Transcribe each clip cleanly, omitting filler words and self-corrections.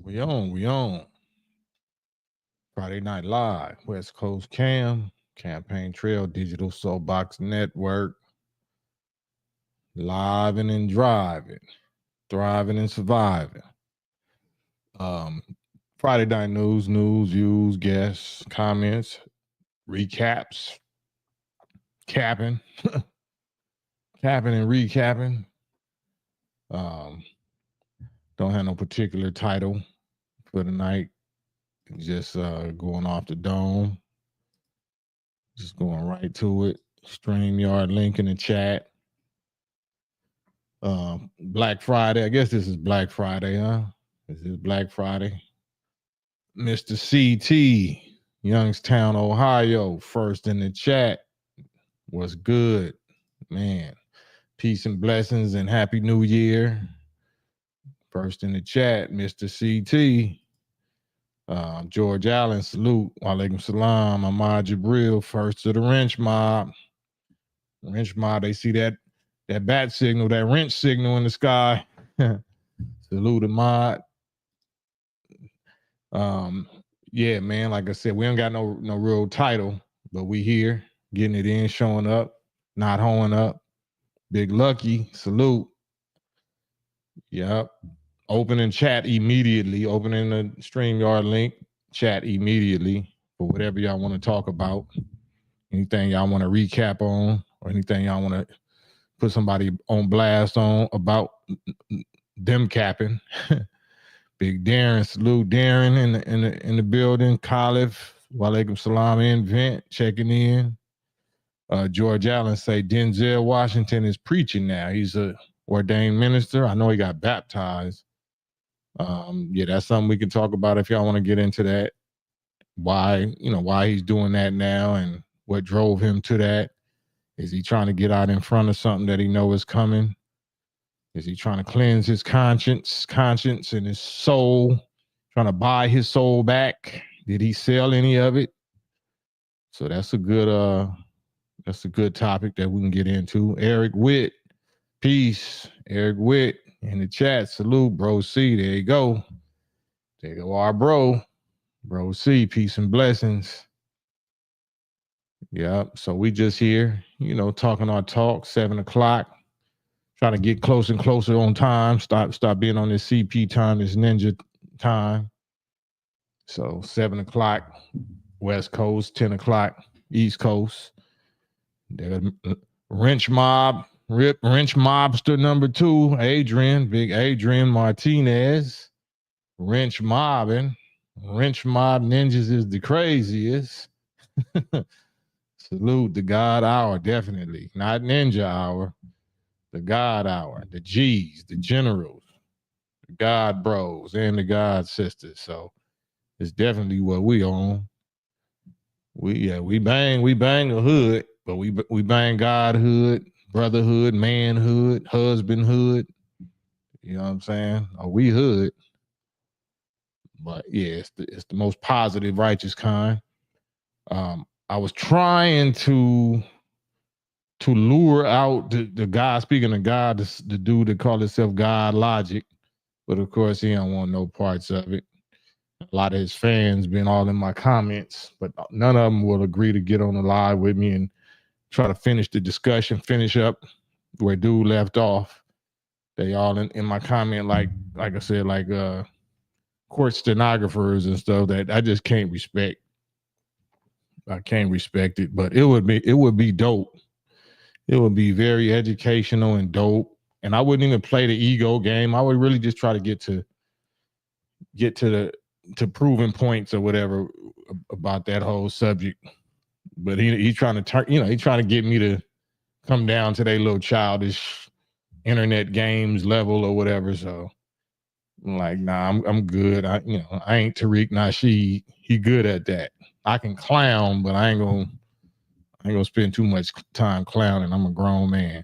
We on, we on. Friday Night Live, West Coast Cam, Campaign Trail, Digital Soapbox Network, living and driving, thriving and surviving. Um, Friday Night News, views, guests, comments, recaps, capping, capping and recapping. Um, don't have no particular title for the night. Just going off the dome. Just going right to it. StreamYard link in the chat. Black Friday. I guess this is Black Friday, huh? This is Black Friday. Mr. CT, Youngstown, Ohio, first in the chat. What's good, man? Peace and blessings and Happy New Year. First in the chat, Mr. CT. George Allen, salute. Walaikum salam. Ahmad Jabril, first to the wrench mob. Wrench mob, they see that bat signal, that wrench signal in the sky. Salute Ahmad. Yeah, man, like I said, we don't got no real title, but we here, getting it in, showing up, not hoeing up. Big Lucky, salute. Yep. Opening chat immediately, opening the StreamYard link, chat immediately for whatever y'all want to talk about. Anything y'all want to recap on, or anything y'all want to put somebody on blast on about them capping. Big Darren, salute Darren in the building. Khalif, walaikum salam, Invent, checking in. George Allen say Denzel Washington is preaching now. He's a ordained minister. I know he got baptized. Yeah, that's something we can talk about if y'all want to get into that. Why he's doing that now and what drove him to that. Is he trying to get out in front of something that he know is coming? Is he trying to cleanse his conscience and his soul? Trying to buy his soul back? Did he sell any of it? So that's a good topic that we can get into. Eric Witt, peace. Eric Witt in the chat, salute, bro C. There you go. There you go, our bro. Bro C, peace and blessings. Yep. So we just here, talking our talk, 7:00. Trying to get closer and closer on time. Stop being on this CP time, this ninja time. So 7:00 West Coast, 10:00 East Coast. Wrench Mob, Wrench Mobster number 2, Adrian, big Adrian Martinez. Wrench Mobbing. Wrench Mob Ninjas is the craziest. Salute the God Hour, definitely. Not Ninja Hour. The God Hour, the G's, the Generals, the God Bros, and the God Sisters. So it's definitely what we on. We bang the hood, but we bang Godhood, brotherhood, manhood, husbandhood. You know what I'm saying? Oh, we hood. But yeah, it's the most positive, righteous kind. I was trying to lure out the guy, speaking of God, the dude that called himself God Logic, but of course he don't want no parts of it. A lot of his fans been all in my comments, but none of them will agree to get on the live with me and try to finish the discussion, finish up where dude left off. They all in my comment, like I said, like court stenographers and stuff that I just can't respect. I can't respect it, but it would be dope. It would be very educational and dope. And I wouldn't even play the ego game. I would really just try to get to proving points or whatever about that whole subject. But he's trying to turn, he's trying to get me to come down to their little childish internet games level or whatever. So I'm like, nah, I'm good. I ain't Tariq Nasheed. He good at that. I can clown, but I ain't gonna spend too much time clowning. I'm a grown man.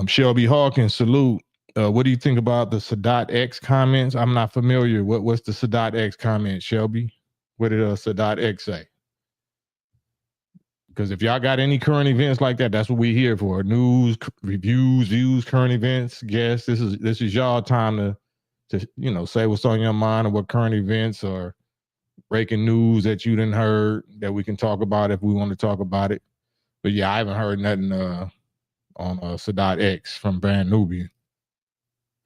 Shelby Hawkins, salute. What do you think about the Sadat X comments? I'm not familiar. What's the Sadat X comment, Shelby? What did Sadat X say? Because if y'all got any current events like that, that's what we're here for. News, reviews, views, current events, guests. This is y'all time to, you know, say what's on your mind or what current events or breaking news that you didn't heard that we can talk about if we want to talk about it. But yeah, I haven't heard nothing on Sadat X from Brand Nubian.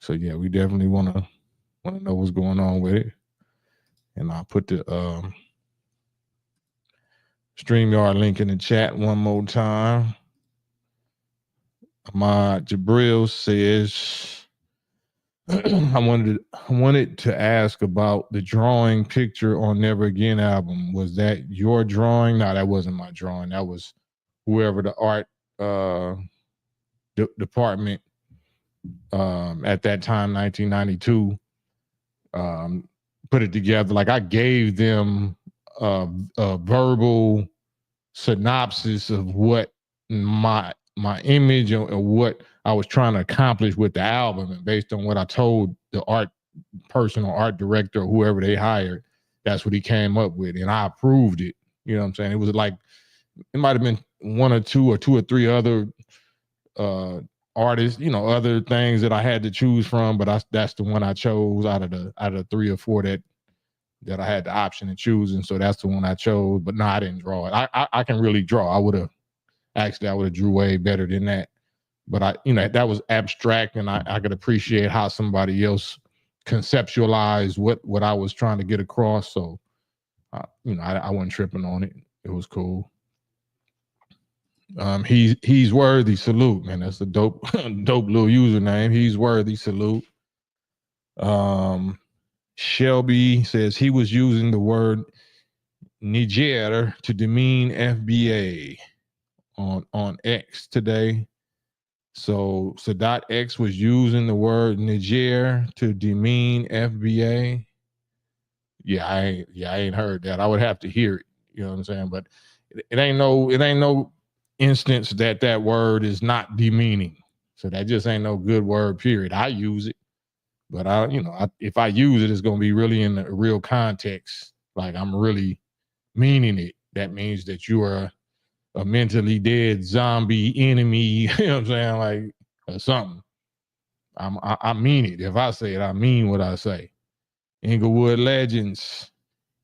So yeah, we definitely want to know what's going on with it. And I'll put the StreamYard link in the chat one more time. Ahmad Jabril says, I wanted to ask about the drawing picture on Never Again album. Was that your drawing? No, that wasn't my drawing. That was whoever the art department at that time, 1992, put it together. Like I gave them a verbal synopsis of what my image or what I was trying to accomplish with the album, and based on what I told the art person or art director or whoever they hired, that's what he came up with, and I approved it. You know what I'm saying? It was like it might have been one or two or three other artists, you know, other things that I had to choose from, but that's the one I chose out of the three or four that I had the option of choosing. So that's the one I chose. But no, I didn't draw it. I can really draw. I would have drew way better than that. But that was abstract, and I could appreciate how somebody else conceptualized what I was trying to get across. So, I wasn't tripping on it. It was cool. He's worthy. Salute, man. That's a dope little username. He's worthy. Salute. Shelby says he was using the word Niger to demean FBA on X today. So Sadat X was using the word Niger to demean FBA. Yeah, I ain't heard that. I would have to hear it. You know what I'm saying? But it ain't no instance that word is not demeaning. So that just ain't no good word, period. I use it, but if I use it, it's going to be really in the real context. Like I'm really meaning it. That means that you are a mentally dead zombie enemy. You know what I'm saying? Like or something. I mean it. If I say it, I mean what I say. Englewood Legends.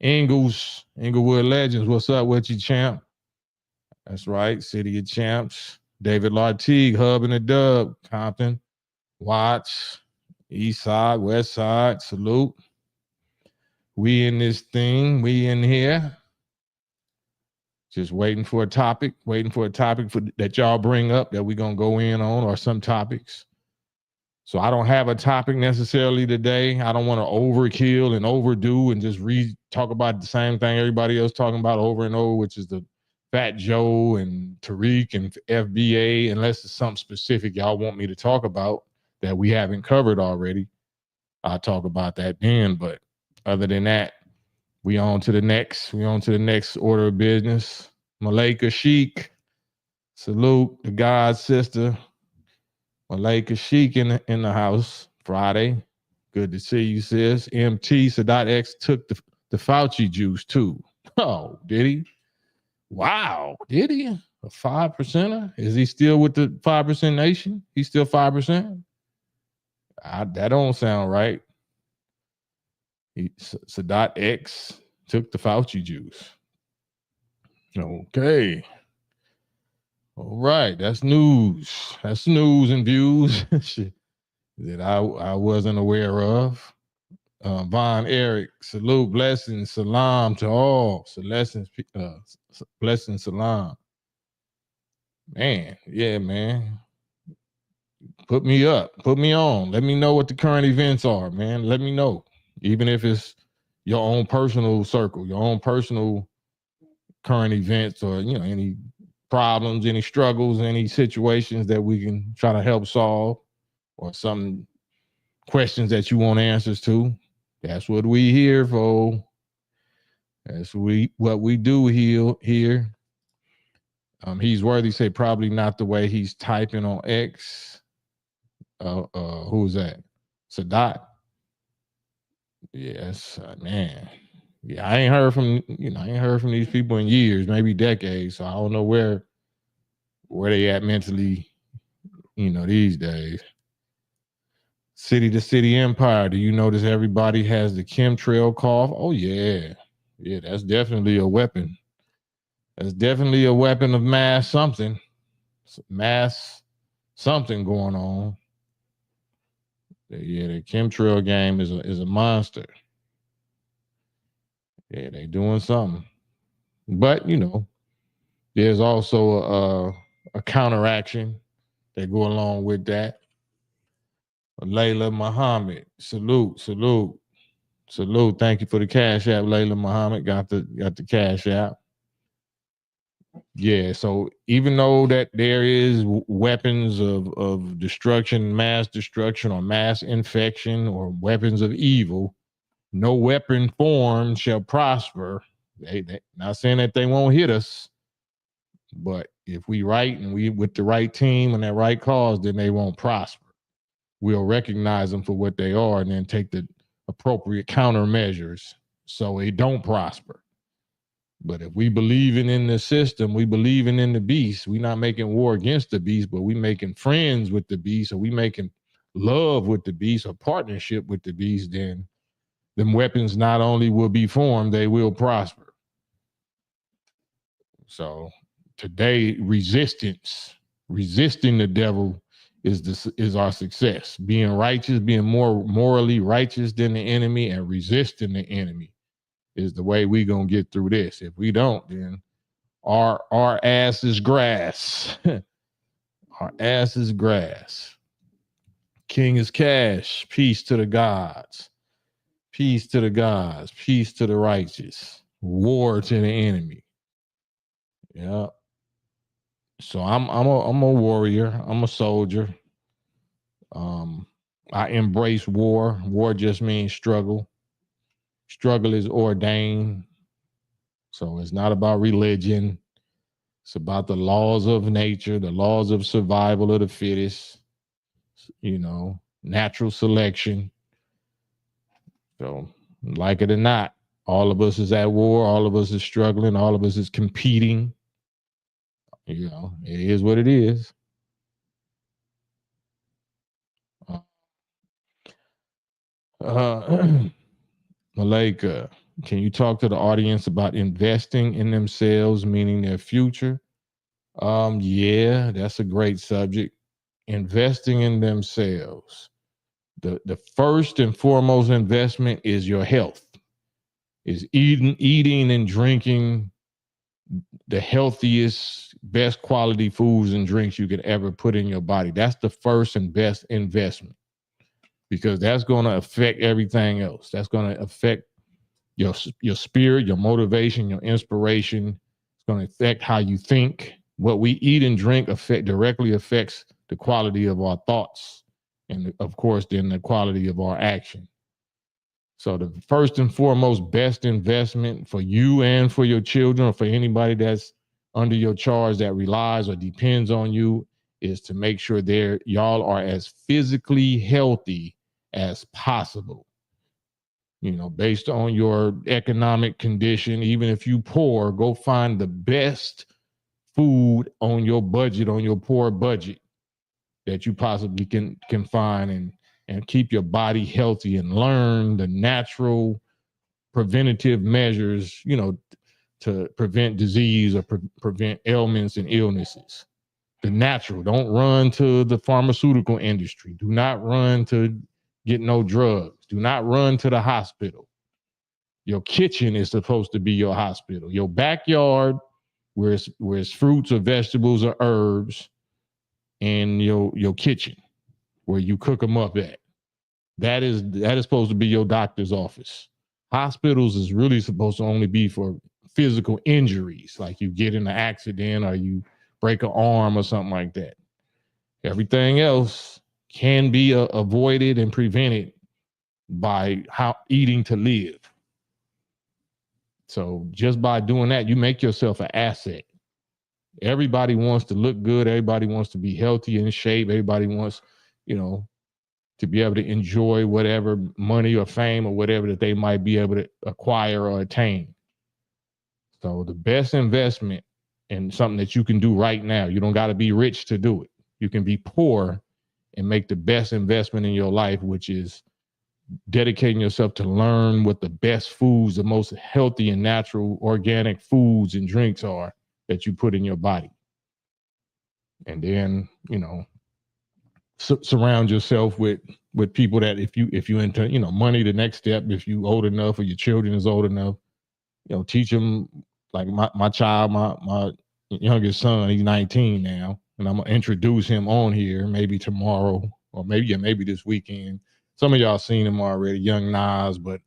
Englewood Legends. What's up with you, champ? That's right. City of Champs. David Lartigue, Hub and the Dub. Compton. Watch. East Side, West Side. Salute. We in this thing. We in here. Just waiting for a topic that y'all bring up that we're going to go in on, or some topics. So I don't have a topic necessarily today. I don't want to overkill and overdo and just talk about the same thing everybody else talking about over and over, which is the Fat Joe and Tariq and FBA, unless it's something specific y'all want me to talk about that we haven't covered already. I'll talk about that then. But other than that, we on to the next order of business. Malika Sheik. Salute the God sister. Malika Sheik in the house Friday. Good to see you, sis. MT Sadat X took the Fauci juice too. Oh, did he? Wow, did he? A 5%er? Is he still with the 5% nation? He's still 5%? That don't sound right. Sadat X took the Fauci juice. Okay. All right, that's news. That's news and views that I wasn't aware of. Von Eric, salute, blessings, salam to all. Blessings, salam. Man, yeah, man. Put me up, put me on. Let me know what the current events are, man. Let me know. Even if it's your own personal circle, your own personal current events, or any problems, any struggles, any situations that we can try to help solve, or some questions that you want answers to. That's what we here for. That's what we do here. He's worthy. Say probably not the way he's typing on X. Who's that? Sadat. Yes, man. Yeah, I ain't heard from these people in years, maybe decades. So I don't know where they at mentally, these days. City to city empire. Do you notice everybody has the chemtrail cough? Oh yeah. Yeah, that's definitely a weapon. That's definitely a weapon of mass something. Mass something going on. Yeah, the chemtrail game is a monster. Yeah, they doing something. But there's also a counteraction that go along with that. Layla Muhammad, salute, salute, salute. Thank you for the cash app, Layla Muhammad. Got the cash app. Yeah, so even though that there is weapons of destruction, mass destruction, or mass infection, or weapons of evil, no weapon formed shall prosper. They not saying that they won't hit us, but if we right and we with the right team and that right cause, then they won't prosper. We'll recognize them for what they are and then take the appropriate countermeasures so they don't prosper. But if we believing in the system, we believing in the beast, we not making war against the beast, but we making friends with the beast, or we making love with the beast or partnership with the beast, then them weapons not only will be formed, they will prosper. So today, resisting the devil is our success. Being righteous, being more morally righteous than the enemy, and resisting the enemy is the way we gonna get through this. If we don't, then our ass is grass. Our ass is grass. King is cash. Peace to the gods. Peace to the gods. Peace to the righteous. War to the enemy. Yeah. So I'm a warrior. I'm a soldier. I embrace war. War just means struggle. Struggle is ordained. So it's not about religion. It's about the laws of nature, the laws of survival of the fittest, natural selection. So, like it or not, all of us is at war. All of us is struggling. All of us is competing. It is what it is. Malika, can you talk to the audience about investing in themselves, meaning their future? Yeah, that's a great subject. Investing in themselves. The first and foremost investment is your health. Is eating and drinking the healthiest, best quality foods and drinks you could ever put in your body. That's the first and best investment, because that's going to affect everything else. That's going to affect your spirit, your motivation, your inspiration. It's going to affect how you think. What we eat and drink directly affects the quality of our thoughts, and of course, then the quality of our action. So the first and foremost best investment for you and for your children, or for anybody that's under your charge that relies or depends on you, is to make sure y'all are as physically healthy as possible. Based on your economic condition, even if you poor, go find the best food on your budget, on your poor budget, that you possibly can find, and keep your body healthy, and learn the natural preventative measures, to prevent disease or prevent ailments and illnesses. The natural. Don't run to the pharmaceutical industry. Do not run to get no drugs. Do not run to the hospital. Your kitchen is supposed to be your hospital. Your backyard, where it's fruits or vegetables or herbs, and your kitchen, where you cook them up at. That is supposed to be your doctor's office. Hospitals is really supposed to only be for physical injuries, like you get in an accident or you break an arm or something like that. Everything else can be avoided and prevented by eating to live. So just by doing that, you make yourself an asset. Everybody wants to look good. Everybody wants to be healthy and in shape. Everybody wants, to be able to enjoy whatever money or fame or whatever that they might be able to acquire or attain. So the best investment, and something that you can do right now, you don't got to be rich to do it. You can be poor and make the best investment in your life, which is dedicating yourself to learn what the best foods, the most healthy and natural organic foods and drinks are that you put in your body. And then, surround yourself with people that if you into, money, the next step, if you old enough or your children is old enough, teach them. Like my child, my youngest son, he's 19 now, and I'm gonna introduce him on here maybe tomorrow or maybe this weekend. Some of y'all seen him already, young Nas, but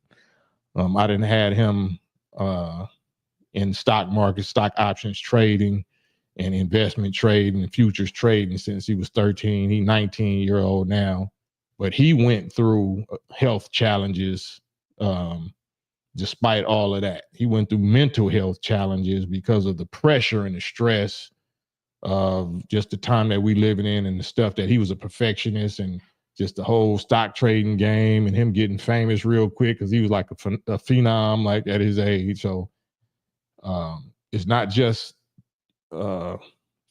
I didn't had him in stock market, stock options trading and investment trading and futures trading since he was 13. He's 19-year-old now, but he went through health challenges. Despite all of that, he went through mental health challenges because of the pressure and the stress of just the time that we living in and the stuff that he was a perfectionist and just the whole stock trading game and him getting famous real quick because he was like a phenom like at his age. So it's not just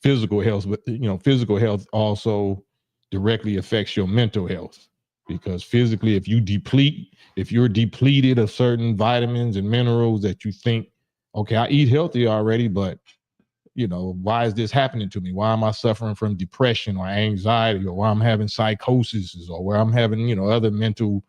physical health, but physical health also directly affects your mental health. Because physically, if you're depleted of certain vitamins and minerals that you think, okay, I eat healthy already, but why is this happening to me? Why am I suffering from depression or anxiety, or why I'm having psychosis, or where I'm having, other mental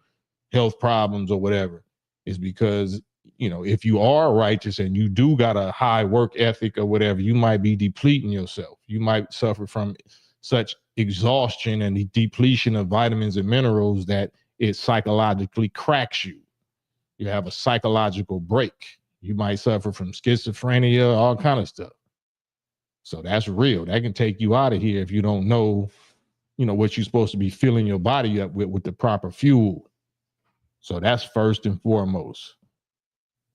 health problems or whatever? Is because, if you are righteous and you do got a high work ethic or whatever, you might be depleting yourself. You might suffer from such exhaustion and the depletion of vitamins and minerals that it psychologically cracks you. You have a psychological break. You might suffer from schizophrenia, all kind of stuff. So that's real. That can take you out of here if you don't know, what you're supposed to be filling your body up with the proper fuel. So that's first and foremost.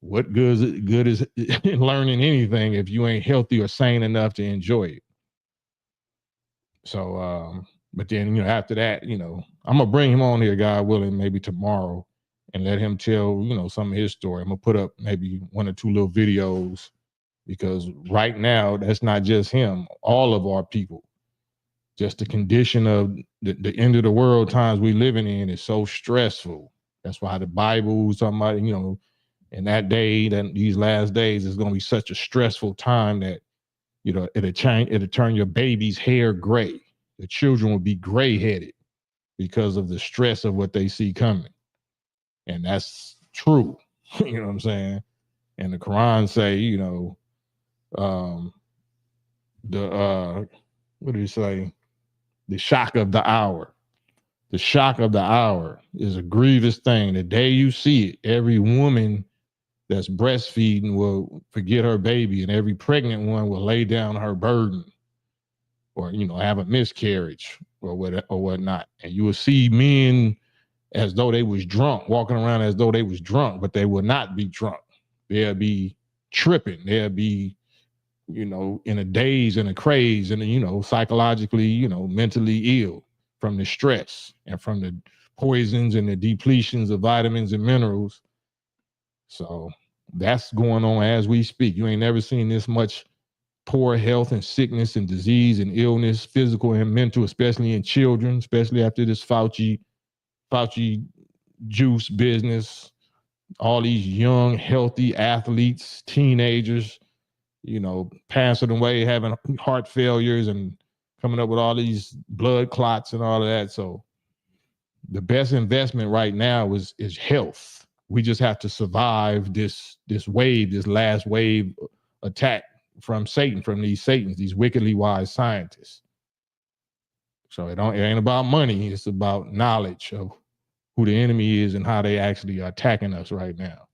What good is in learning anything if you ain't healthy or sane enough to enjoy it? So, but then, after that, I'm going to bring him on here, God willing, maybe tomorrow and let him tell, some of his story. I'm going to put up maybe 1 or 2 little videos because right now, that's not just him, all of our people. Just the condition of the end of the world times we living in is so stressful. That's why the Bible is talking about, in that day, that these last days is going to be such a stressful time that, it'll turn your baby's hair gray. The children will be gray-headed because of the stress of what they see coming. And that's true. You know what I'm saying? And the Quran say, what do you say? The shock of the hour. The shock of the hour is a grievous thing. The day you see it, every woman that's breastfeeding will forget her baby, and every pregnant one will lay down her burden or, have a miscarriage or whatnot. And you will see men as though they was drunk, walking around as though they was drunk, but they will not be drunk. They'll be tripping. They'll be, in a daze and a craze and, psychologically, mentally ill from the stress and from the poisons and the depletions of vitamins and minerals. So that's going on as we speak. You ain't never seen this much poor health and sickness and disease and illness, physical and mental, especially in children, especially after this Fauci juice business. All these young, healthy athletes, teenagers, passing away, having heart failures and coming up with all these blood clots and all of that. So the best investment right now is health. We just have to survive this wave, this last wave attack from Satan, from these wickedly wise scientists. So it ain't about money. It's about knowledge of who the enemy is and how they actually are attacking us right now.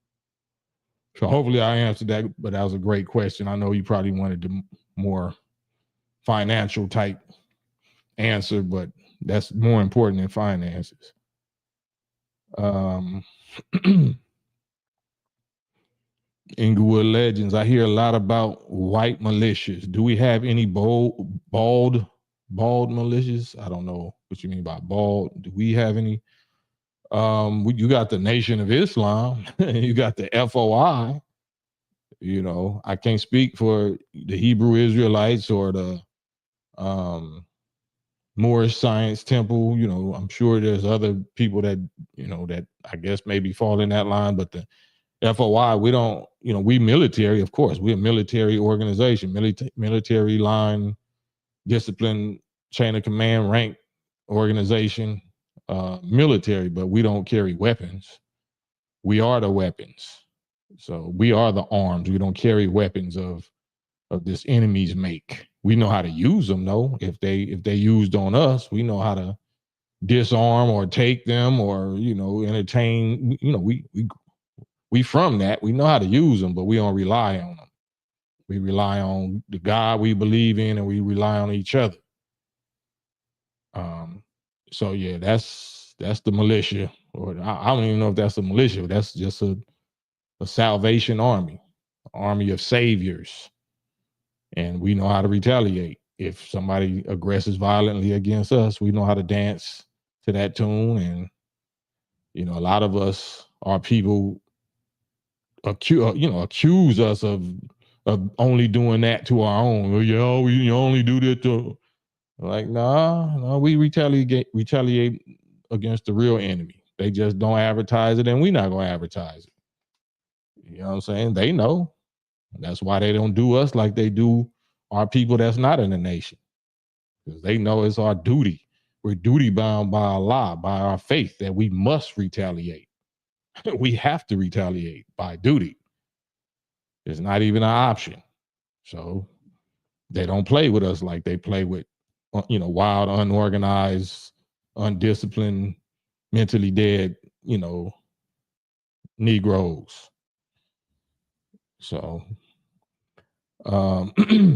So hopefully I answered that, but that was a great question. I know you probably wanted the more financial type answer, but that's more important than finances. Englewood Legends. I hear a lot about white militias. Do we have any bald militias? I don't know what you mean by bald. Do we have any? You got the Nation of Islam. You got the FOI. I can't speak for the Hebrew Israelites or the Moorish Science Temple. You know, I'm sure there's other people that, you know, that I guess maybe fall in that line, but the FOI, we don't, you know, we military, of course, we're a military organization, military line, discipline, chain of command, rank organization, military, but we don't carry weapons. We are the weapons. So we are the arms. We don't carry weapons of this enemy's make. We know how to use them though. If they used on us, we know how to disarm or take them or, you know, entertain. You know, we from that. We know how to use them, but we don't rely on them. We rely on the God we believe in, and we rely on each other. So yeah, that's the militia, or I don't even know if that's a militia. That's just a Salvation Army, army of saviors, and we know how to retaliate. If somebody aggresses violently against us, we know how to dance to that tune. And you know, a lot of us are people accuse us of only doing that to our own. Well, yeah, we only do that to, like, no, we retaliate against the real enemy. They just don't advertise it, and we're not gonna advertise it. You know what I'm saying? They know. That's why they don't do us like they do our people that's not in the nation. Because they know it's our duty. We're duty bound by Allah, by our faith, that we must retaliate. We have to retaliate by duty. It's not even an option. So they don't play with us like they play with, you know, wild, unorganized, undisciplined, mentally dead, you know, Negroes. So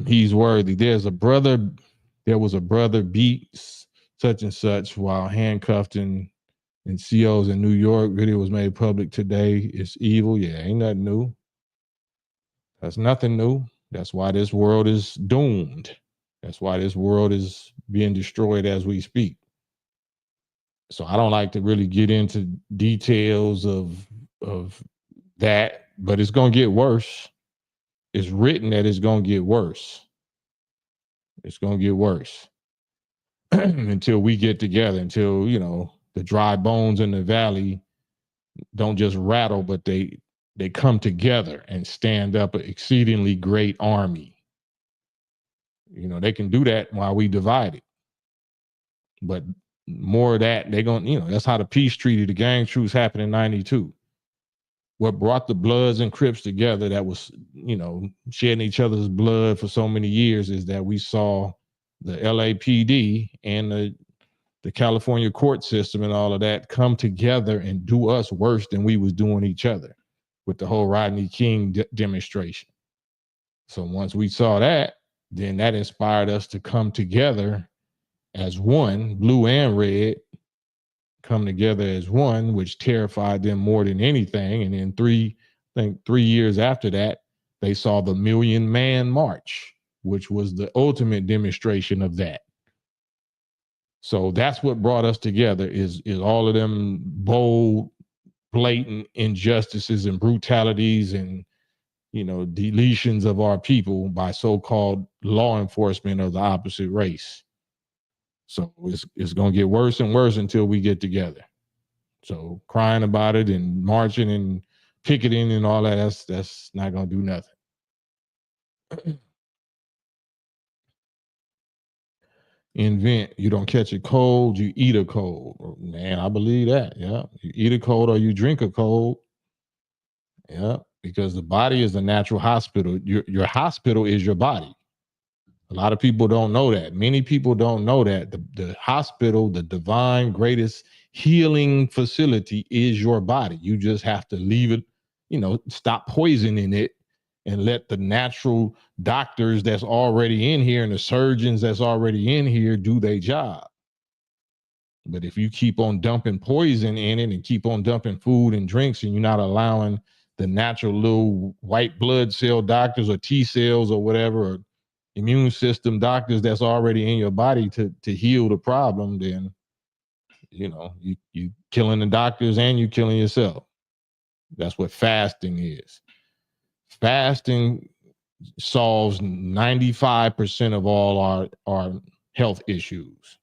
he's worthy. There was a brother beat such and such while handcuffed in COs in New York. Video was made public today. It's evil. Yeah, ain't nothing new. That's nothing new. That's why this world is doomed. That's why this world is being destroyed as we speak. So I don't like to really get into details of that, but it's gonna get worse. It's written that it's gonna get worse. It's gonna get worse until we get together, until, you know, the dry bones in the valley don't just rattle, but they come together and stand up an exceedingly great army. You know, they can do that while we divide it. But more of that, they're going to, you know, that's how the peace treaty, the gang truce happened in 92. What brought the Bloods and Crips together that was, you know, shedding each other's blood for so many years is that we saw the LAPD and the California court system and all of that come together and do us worse than we was doing each other with the whole Rodney King demonstration. So once we saw that, then that inspired us to come together as one, blue and red, come together as one, which terrified them more than anything. And then 3 years after that, they saw the Million Man March, which was the ultimate demonstration of that. So that's what brought us together is all of them bold, blatant injustices and brutalities and, you know, deletions of our people by so-called law enforcement of the opposite race. So it's going to get worse and worse until we get together. So crying about it and marching and picketing and all that, that's not going to do nothing. Invent, you don't catch a cold, you eat a cold. Man, I believe that. Yeah. You eat a cold or you drink a cold. Yeah. Because the body is a natural hospital. Your hospital is your body. A lot of people don't know that. Many people don't know that the hospital, the divine greatest healing facility is your body. You just have to leave it, you know, stop poisoning it and let the natural doctors that's already in here and the surgeons that's already in here do their job. But if you keep on dumping poison in it and keep on dumping food and drinks and you're not allowing the natural little white blood cell doctors or T cells or whatever, or immune system doctors that's already in your body to heal the problem, then, you know, you killing the doctors and you killing yourself. That's what fasting is. Fasting solves 95% of all our health issues.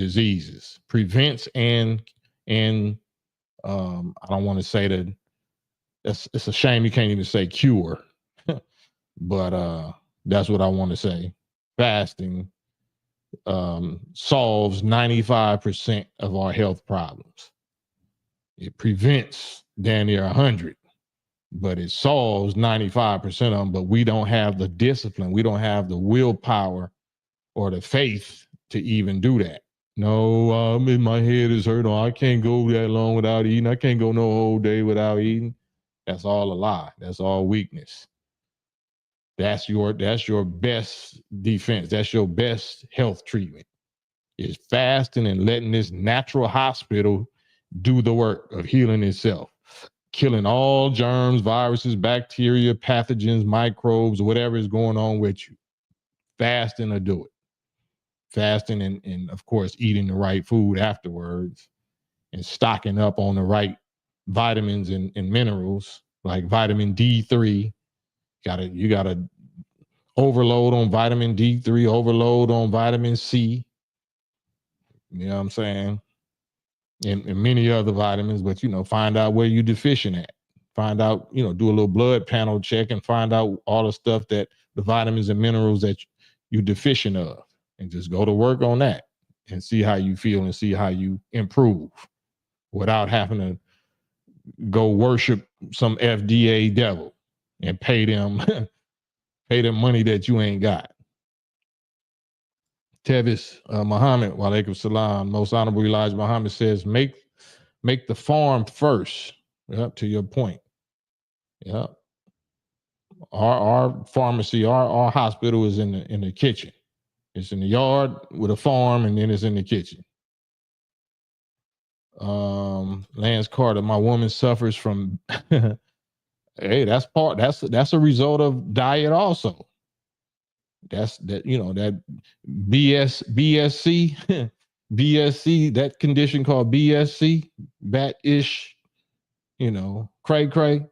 diseases, prevents and I don't want to say that it's a shame you can't even say cure, but that's what I want to say. Fasting solves 95% of our health problems. It prevents damn near 100, but it solves 95% of them. But we don't have the discipline, we don't have the willpower or the faith to even do that. No, my head is hurt. I can't go that long without eating. I can't go no whole day without eating. That's all a lie. That's all weakness. That's your best defense. That's your best health treatment. Is fasting and letting this natural hospital do the work of healing itself, killing all germs, viruses, bacteria, pathogens, microbes, whatever is going on with you. Fasting will do it. Fasting and of course eating the right food afterwards and stocking up on the right vitamins and minerals like vitamin D3. You gotta overload on vitamin D3, overload on vitamin C. You know what I'm saying? And many other vitamins, but find out where you're deficient at. Find out, do a little blood panel check and find out all the stuff that the vitamins and minerals that you're deficient of, and just go to work on that and see how you feel and see how you improve without having to go worship some FDA devil and pay them pay them money that you ain't got. Tevis Muhammad, wa alaikum salam, most honorable Elijah Muhammad says, make the farm first. Yep, to your point. Yep. Our pharmacy, our hospital is in the kitchen. It's in the yard with a farm, and then it's in the kitchen. Lance Carter, my woman suffers from hey, that's a result of diet also. That's that BSC BSC, that condition called BSC, bat-ish, cray.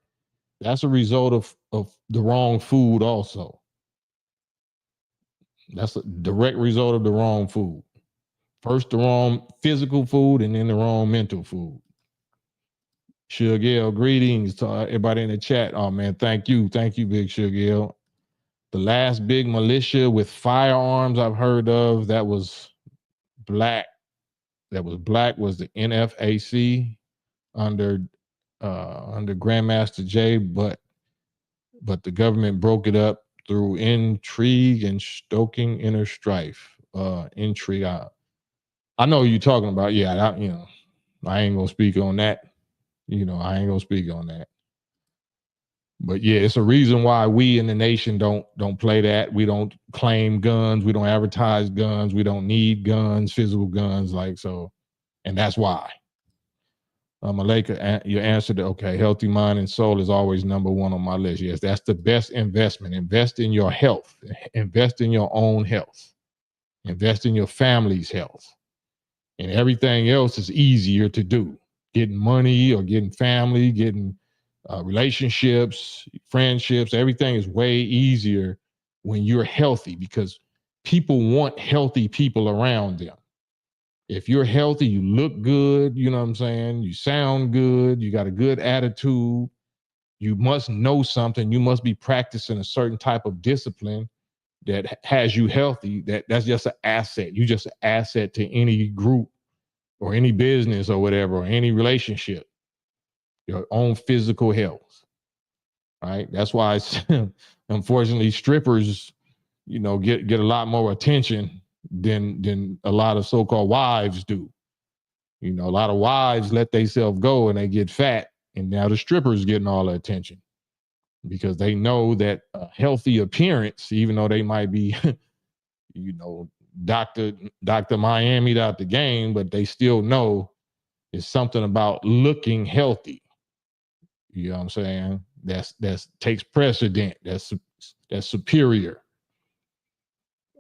That's a result of the wrong food also. That's a direct result of the wrong food. First the wrong physical food and then the wrong mental food. Shugil, greetings to everybody in the chat. Oh man, thank you, Big Shugil. The last big militia with firearms I've heard of that was black was the NFAC under Grandmaster Jay, but the government broke it up through intrigue and stoking inner strife. Intrigue. I know what you're talking about. Yeah, I ain't gonna speak on that. But yeah, it's a reason why we in the nation don't play that. We don't claim guns. We don't advertise guns. We don't need guns, physical guns, and that's why. Malika, you answered it. Okay, healthy mind and soul is always number one on my list. Yes, that's the best investment. Invest in your health. Invest in your own health. Invest in your family's health. And everything else is easier to do. Getting money or getting family, getting relationships, friendships, everything is way easier when you're healthy, because people want healthy people around them. If you're healthy, you look good, you know what I'm saying? You sound good, you got a good attitude, you must know something, you must be practicing a certain type of discipline that has you healthy. That's just an asset. You're just an asset to any group or any business or whatever, or any relationship. Your own physical health, right? That's why it's, unfortunately, strippers, get a lot more attention than a lot of so-called wives do. A lot of wives let themselves go and they get fat, and now the strippers getting all the attention because they know that a healthy appearance, even though they might be, Dr. Miami out the game, but they still know it's something about looking healthy. You know what I'm saying? That's takes precedent. That's superior.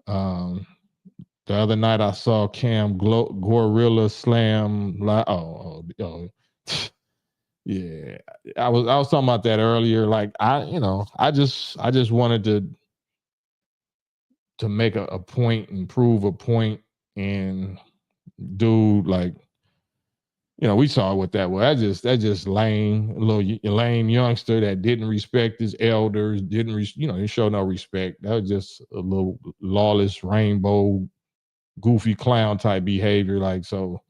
The other night I saw Cam Gorilla Slam. Yeah, I was talking about that earlier. Like I just wanted to make a point and prove a point, and dude, like, we saw what that was. That just lame, a little lame youngster that didn't respect his elders, didn't show no respect. That was just a little lawless rainbow, goofy clown type behavior. Like, so,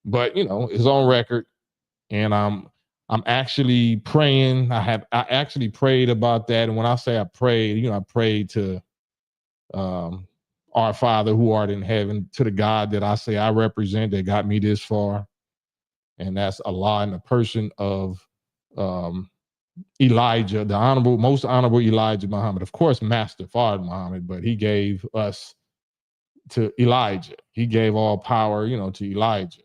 but it's on record, and I'm actually praying. I actually prayed about that, and when I say I prayed, I prayed to our Father who art in heaven, to the God that I say I represent, that got me this far. And that's Allah in the person of Elijah, the most honorable Elijah Muhammad. Of course, Master Father Muhammad, but he gave us to Elijah. He gave all power, to Elijah.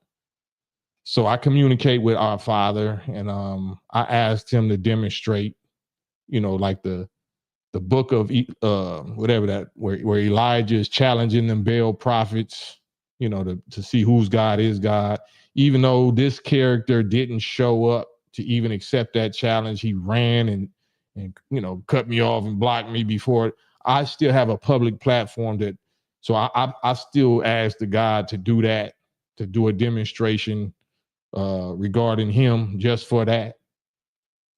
So I communicate with our Father, and I asked him to demonstrate, like the book of whatever that, where Elijah is challenging them Baal prophets, to see whose God is God. Even though this character didn't show up to even accept that challenge, he ran and cut me off and blocked me before. I still have a public platform so I still ask the God to do that, to do a demonstration regarding him, just for that.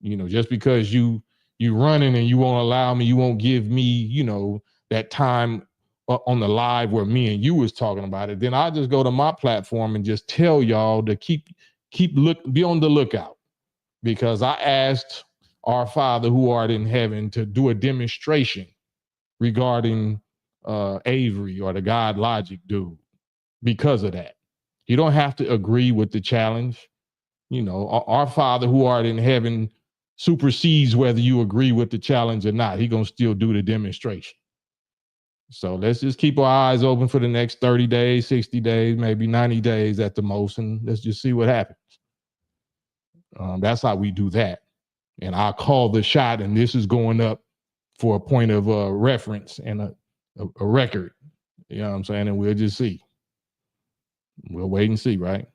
Just because you running and you won't allow me, you won't give me, that time on the live where me and you was talking about it, then I just go to my platform and just tell y'all to be on the lookout, because I asked our Father who art in heaven to do a demonstration regarding Avery, or the God Logic dude, because of that. You don't have to agree with the challenge. Our Father who art in heaven supersedes whether you agree with the challenge or not. He gonna still do the demonstration. So let's just keep our eyes open for the next 30 days, 60 days, maybe 90 days at the most, and let's just see what happens. That's how we do that. And I call the shot, and this is going up for a point of reference and a record. You know what I'm saying? And we'll just see. We'll wait and see, right?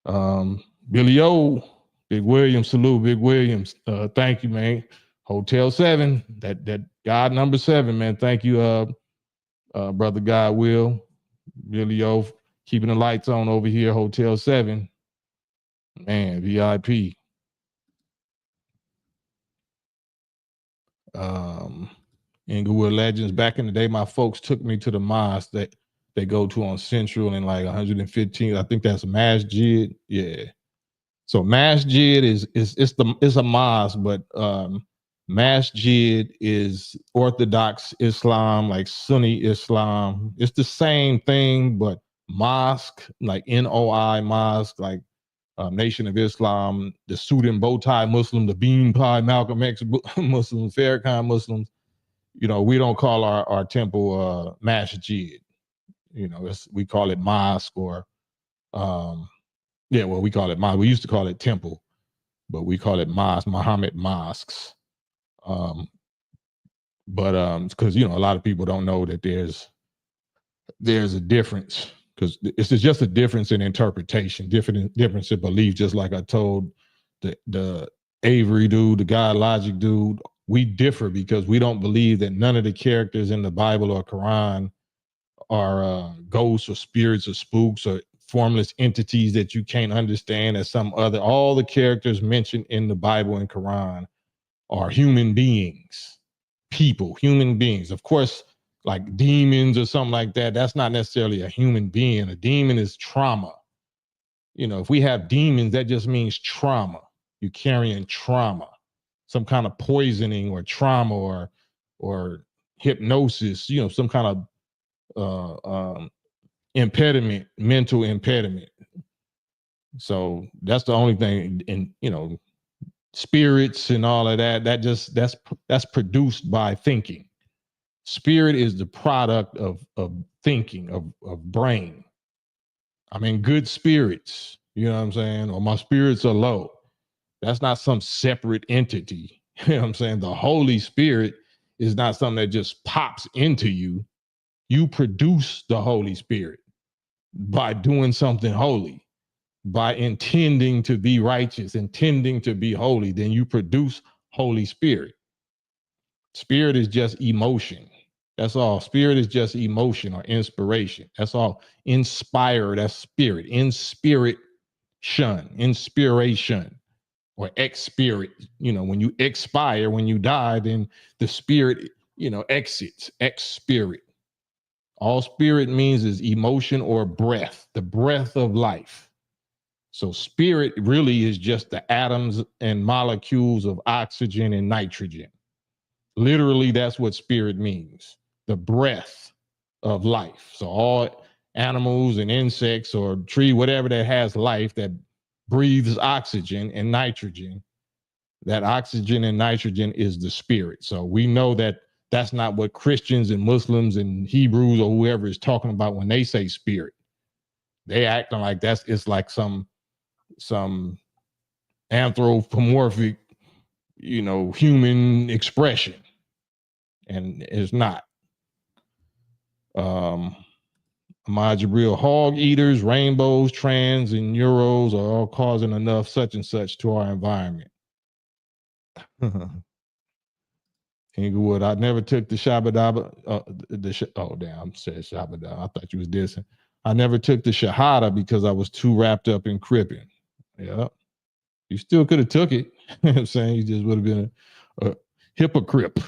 Billy O, Big Williams, salute, Big Williams. Thank you, man. Hotel 7, that God number 7, man. Thank you, brother God Will, Billy O, keeping the lights on over here, Hotel 7. Man, VIP. Englewood Legends. Back in the day, my folks took me to the mosque that they go to on Central and like 115. I think that's Massjid. Yeah. So Massjid is a mosque, but Massjid is Orthodox Islam, like Sunni Islam. It's the same thing, but mosque, like NOI mosque, like Nation of Islam, the suit and bow tie Muslim, the bean pie Malcolm X Muslims, Farrakhan Muslims. We don't call our temple Massjid. We call it mosque, or we call it mosque. We used to call it temple, but we call it mosque, Muhammad mosques. Because a lot of people don't know that there's a difference, because it's just a difference in interpretation, difference in belief. Just like I told the Avery dude, the God Logic dude, we differ because we don't believe that none of the characters in the Bible or Quran are ghosts or spirits or spooks or formless entities that you can't understand as some other. All the characters mentioned in the Bible and Quran are human beings, human beings. Of course, like demons or something like that, that's not necessarily a human being. A demon is trauma. If we have demons, that just means trauma. You're carrying trauma, some kind of poisoning or trauma or hypnosis, some kind of impediment, mental impediment. So that's the only thing. And spirits and all of that, that's produced by thinking. Spirit is the product of thinking, of brain. I'm in good spirits, you know what I'm saying? Or my spirits are low. That's not some separate entity. You know what I'm saying? The Holy Spirit is not something that just pops into you. You produce the Holy Spirit by doing something holy, by intending to be righteous, intending to be holy. Then you produce Holy Spirit. Spirit is just emotion. That's all. Spirit is just emotion or inspiration. That's all. Inspire, that's spirit. Inspiration, inspiration, or expirit. You know, when you expire, when you die, then the spirit, you know, exits. Expirit. All spirit means is emotion or breath, the breath of life. So spirit really is just the atoms and molecules of oxygen and nitrogen. Literally, that's what spirit means, the breath of life. So all animals and insects or tree, whatever that has life that breathes oxygen and nitrogen, that oxygen and nitrogen is the spirit. So we know that that's not what Christians and Muslims and Hebrews or whoever is talking about when they say spirit. They acting like it's like some anthropomorphic, you know, human expression, and it's not. Ahmad Jabril, hog eaters, rainbows, trans, and euros are all causing enough such and such to our environment. Englewood, I never took the Shabad. Oh, damn, I said Shabad. I thought you was dissing. I never took the Shahada because I was too wrapped up in cripping. Yeah. You still could have took it. You know what I'm saying? You just would have been a hypocrite.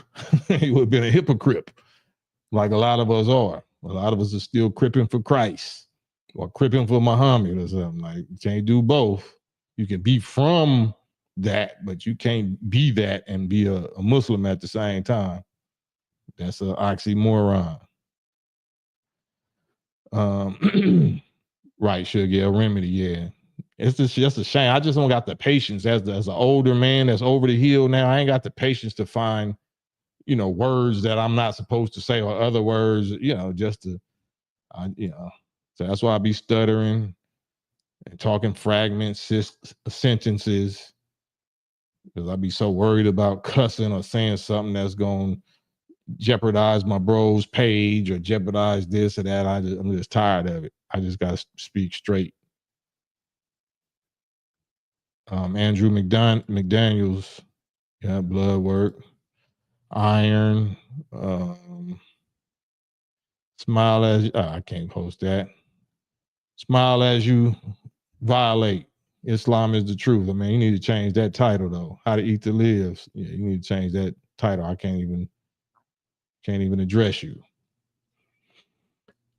You would have been a hypocrite, like a lot of us are. A lot of us are still cripping for Christ or cripping for Muhammad or something. Like, you can't do both. You can be from that, but you can't be that and be a Muslim at the same time. That's an oxymoron. Right, should get a remedy. Yeah, it's just a shame. I just don't got the patience as an older man that's over the hill now. I ain't got the patience to find, you know, words that I'm not supposed to say or other words, you know, just to, you know. So that's why I be stuttering and talking fragments, sentences, because I be so worried about cussing or saying something that's going to jeopardize my bro's page or jeopardize this or that. I'm just tired of it. I just got to speak straight. Andrew McDaniels, yeah, blood work, iron, smile as I can't post that. Smile as you violate. Islam is the truth. I mean, you need to change that title though. How to eat to live. Yeah, you need to change that title. I can't even address you.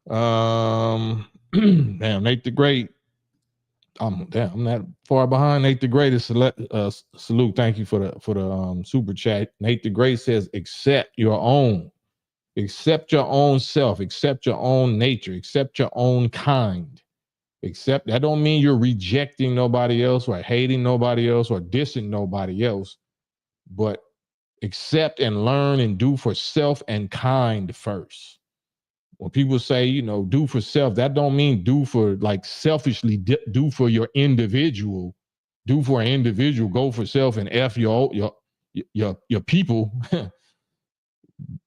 Damn, Nate the Great. I'm not far behind. Nate the Great is salute. Thank you for the super chat. Nate the Great says, accept your own self, accept your own nature, accept your own kind. Accept that don't mean you're rejecting nobody else or hating nobody else or dissing nobody else, but accept and learn and do for self and kind first. When people say, you know, do for self, that don't mean do for like selfishly do for your individual, do for an individual, go for self and F your people.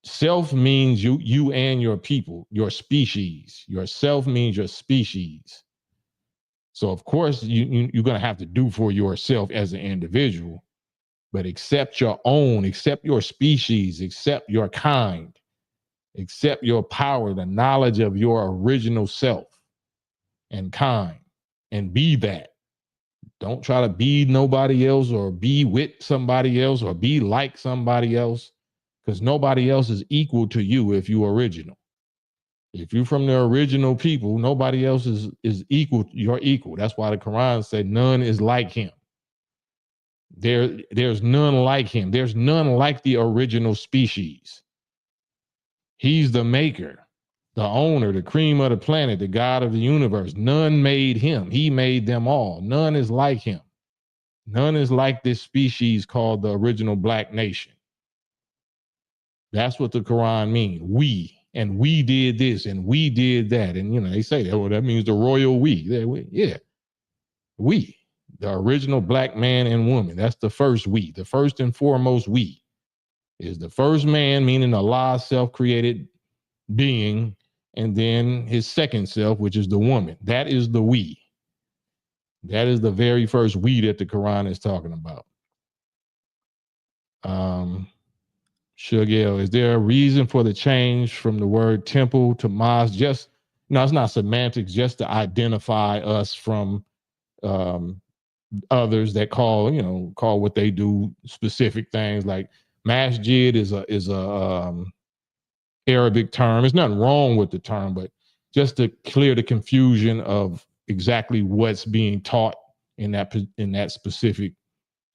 Self means you and your people, your species. Yourself means your species. So of course you're gonna have to do for yourself as an individual, but accept your own, accept your species, accept your kind, accept your power, the knowledge of your original self and kind, and be that. Don't try to be nobody else or be with somebody else or be like somebody else, because nobody else is equal to you if you're original. If you're from the original people, nobody else is equal. You're equal. That's why the Quran said none is like him. There's none like him. There's none like the original species. He's the maker, the owner, the cream of the planet, the God of the universe. None made him. He made them all. None is like him. None is like this species called the original black nation. That's what the Quran means. We, and we did this and we did that. And, you know, they say that, well, that means the royal we. Yeah. We, the original black man and woman. That's the first we. The first and foremost we is the first man, meaning Allah's self-created being, and then his second self, which is the woman. That is the we. That is the very first we that the Quran is talking about. Shugel, is there a reason for the change from the word temple to mosque? Just no, it's not semantics, just to identify us from um, others that call what they do specific things. Like Massjid is a Arabic term. There's nothing wrong with the term, but just to clear the confusion of exactly what's being taught in that specific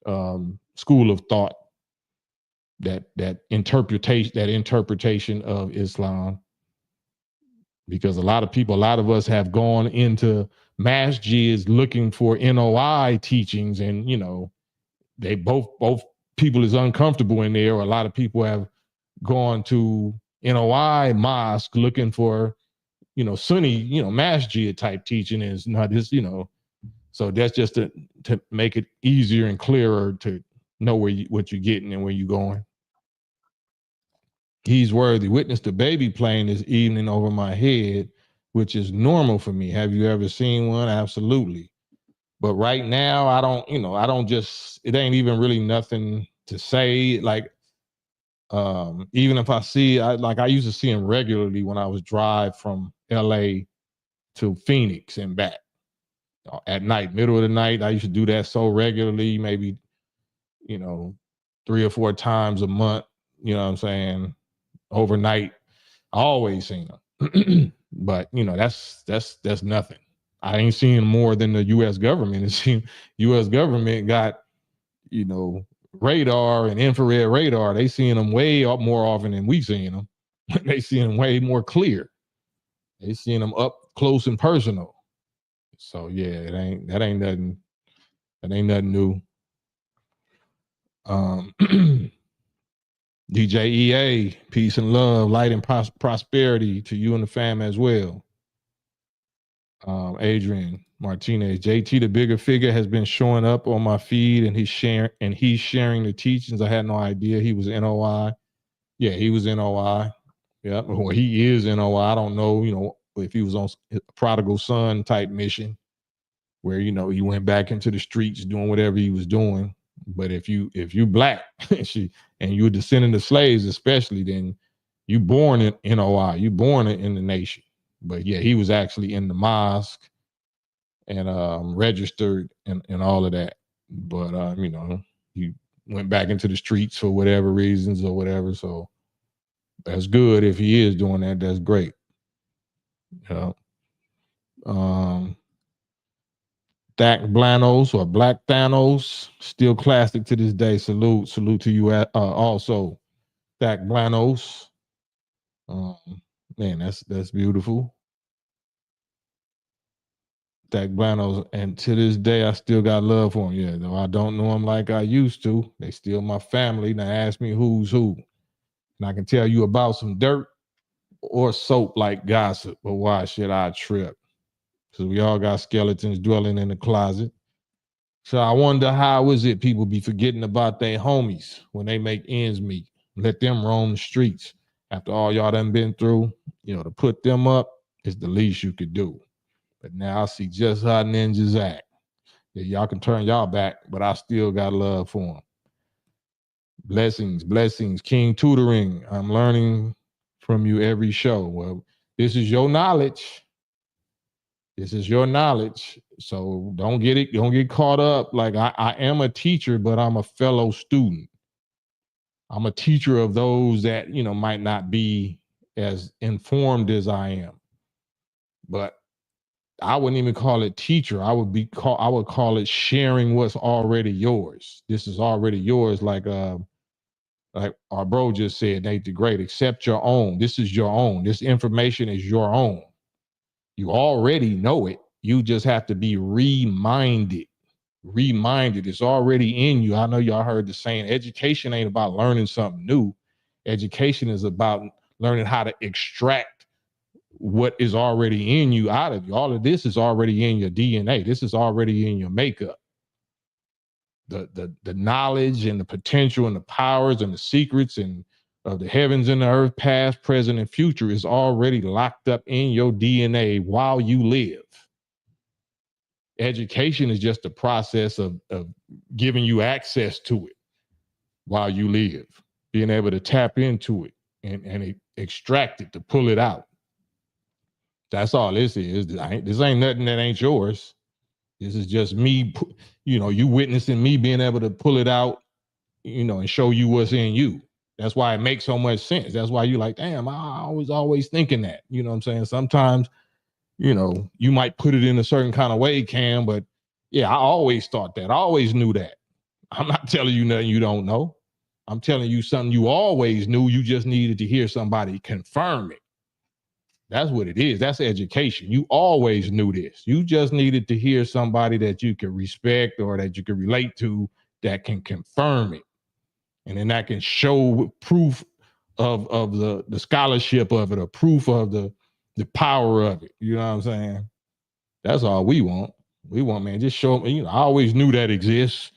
school of thought, that interpretation of Islam. Because a lot of us have gone into masjids looking for NOI teachings, and they both people is uncomfortable in there. Or a lot of people have gone to NOI mosque looking for Sunni masjid type teaching, and it's not this. So that's just to make it easier and clearer to know what you're getting and where you're going. He's worthy. Witnessed the baby plane this evening over my head, which is normal for me. Have you ever seen one? Absolutely. But right now, it ain't even really nothing to say. Like, even if I see, I used to see him regularly when I was drive from LA to Phoenix and back at night, middle of the night. I used to do that so regularly, maybe, 3 or 4 times a month, you know what I'm saying? Overnight. I always seen them. But that's nothing. I ain't seen more than the US government. It's US government got, radar and infrared radar. They seeing them way up more often than we seen them. They seeing them way more clear. They seeing them up close and personal. So yeah, that ain't nothing new. DJ EA, peace and love, light and prosperity to you and the fam as well. Adrian Martinez, JT, the bigger figure, has been showing up on my feed, and he's sharing the teachings. I had no idea he was NOI. Yeah, he was NOI. Yeah, well, he is NOI. I don't know, if he was on a prodigal son type mission where he went back into the streets doing whatever he was doing. But if you black and you're descendant of slaves, especially, then you born in NOI, you born in the nation. But yeah, he was actually in the mosque and registered and all of that. But he went back into the streets for whatever reasons or whatever. So that's good if he is doing that. That's great. Yeah. Dak Blanos or Black Thanos, still classic to this day. Salute to you also, Dak Blanos. Man, that's beautiful. Dak Blanos, and to this day, I still got love for him. Yeah, though I don't know him like I used to. They still my family. Now ask me who's who, and I can tell you about some dirt or soap like gossip. But why should I trip? Because we all got skeletons dwelling in the closet. So I wonder, how is it people be forgetting about their homies when they make ends meet? Let them roam the streets. After all y'all done been through, to put them up is the least you could do. But now I see just how ninjas act. Yeah, y'all can turn y'all back, but I still got love for them. Blessings. King Tutoring. I'm learning from you every show. Well, this is your knowledge. So don't get caught up. Like I am a teacher, but I'm a fellow student. I'm a teacher of those that, might not be as informed as I am. But I wouldn't even call it teacher. I would call it sharing what's already yours. This is already yours. Like our bro just said, Nate the Great, accept your own. This is your own. This information is your own. You already know it. You just have to be reminded. It's already in you. I know y'all heard the saying, education ain't about learning something new. Education is about learning how to extract what is already in you out of you. All of this is already in your DNA. This is already in your makeup. The knowledge and the potential and the powers and the secrets and of the heavens and the earth, past, present, and future, is already locked up in your DNA while you live. Education is just a process of giving you access to it while you live. being able to tap into it and extract it, to pull it out. That's all this is. This ain't nothing that ain't yours. This is just me, you witnessing me being able to pull it out, and show you what's in you. That's why it makes so much sense. That's why you like, damn, I was always thinking that. You know what I'm saying? Sometimes, you might put it in a certain kind of way, Cam, but yeah, I always thought that. I always knew that. I'm not telling you nothing you don't know. I'm telling you something you always knew. You just needed to hear somebody confirm it. That's what it is. That's education. You always knew this. You just needed to hear somebody that you could respect or that you could relate to that can confirm it. And then that can show proof of the scholarship of it, or proof of the power of it. You know what I'm saying? That's all we want. We want, man, just show me. I always knew that exists,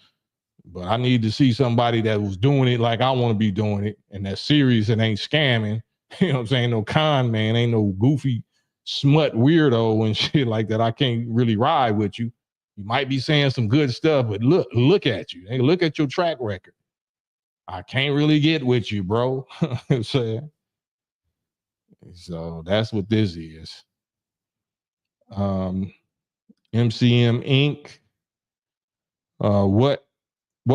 but I need to see somebody that was doing it like I want to be doing it, and that's serious and ain't scamming. You know what I'm saying? No con man, ain't no goofy smut weirdo and shit like that. I can't really ride with you. You might be saying some good stuff, but look at you. Hey, look at your track record. I can't really get with you, bro. So that's what this is. MCM Inc. What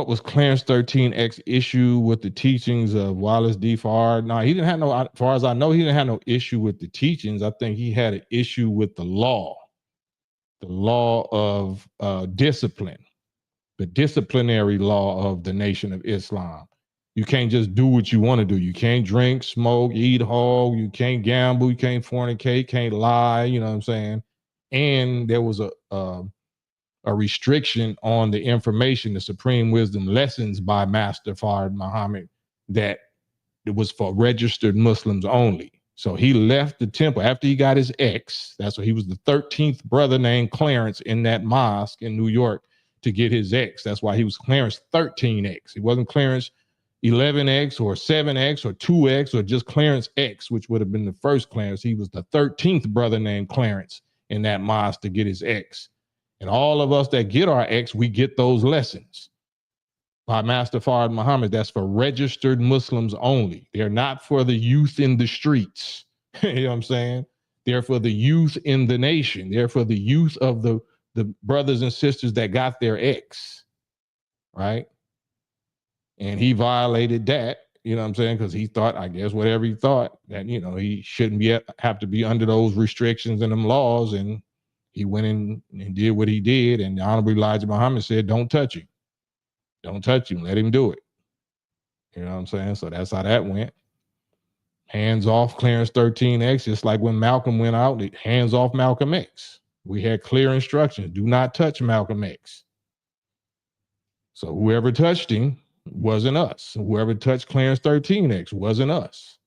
was Clarence 13X issue with the teachings of Wallace D. Fard? No, he didn't have as far as I know, he didn't have no issue with the teachings. I think he had an issue with the law of discipline, the disciplinary law of the Nation of Islam. You can't just do what you want to do. You can't drink, smoke, eat hog. You can't gamble. You can't fornicate. Can't lie. You know what I'm saying? And there was a restriction on the information, the Supreme Wisdom Lessons by Master Fard Muhammad, that it was for registered Muslims only. So he left the temple after he got his X. That's why he was the 13th brother named Clarence in that mosque in New York to get his X. That's why he was Clarence 13X. He wasn't Clarence 11X or 7X or 2X or just Clarence X, which would have been the first Clarence. He was the 13th brother named Clarence in that mosque to get his X. And all of us that get our X, we get those lessons by Master Fard Muhammad. That's for registered Muslims only. They're not for the youth in the streets. You know what I'm saying? They're for the youth in the nation. They're for the youth of the brothers and sisters that got their X, right? And he violated that, you know what I'm saying? Because he thought, I guess, whatever he thought, that, he shouldn't have to be under those restrictions and them laws. And he went in and did what he did. And the Honorable Elijah Muhammad said, don't touch him. Don't touch him. Let him do it. You know what I'm saying? So that's how that went. Hands off Clarence 13X, just like when Malcolm went out, hands off Malcolm X. We had clear instructions. Do not touch Malcolm X. So whoever touched him wasn't us. Whoever touched Clarence 13X wasn't us.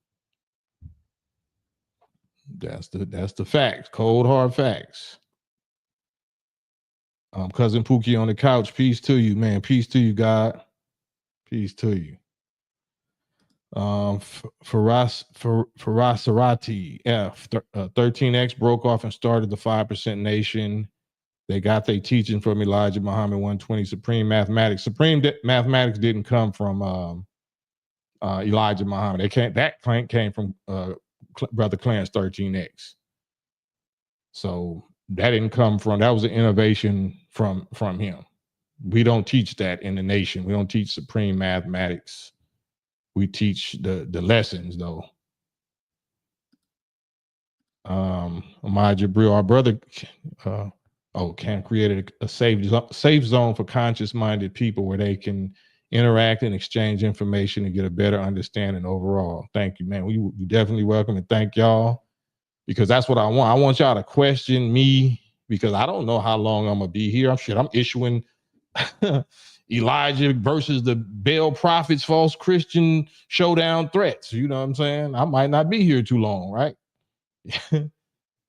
That's the facts, cold hard facts. Cousin Pookie on the couch. Peace to you, man. Peace to you, God. Peace to you. Farasarati F. 13X broke off and started the 5% Nation. They got their teaching from Elijah Muhammad 120 Supreme Mathematics. Supreme Mathematics didn't come from Elijah Muhammad. That came from Brother Clarence 13X. So that didn't come from, that was an innovation from him. We don't teach that in the nation. We don't teach Supreme Mathematics. We teach the lessons, though. Ahmad Jabril, our brother, Cam created a safe zone for conscious-minded people where they can interact and exchange information and get a better understanding overall. Thank you, man. We definitely welcome and thank y'all, because that's what I want. I want y'all to question me, because I don't know how long I'm gonna be here. I'm issuing Elijah versus the Baal prophets, false Christian showdown threats. You know what I'm saying? I might not be here too long, right?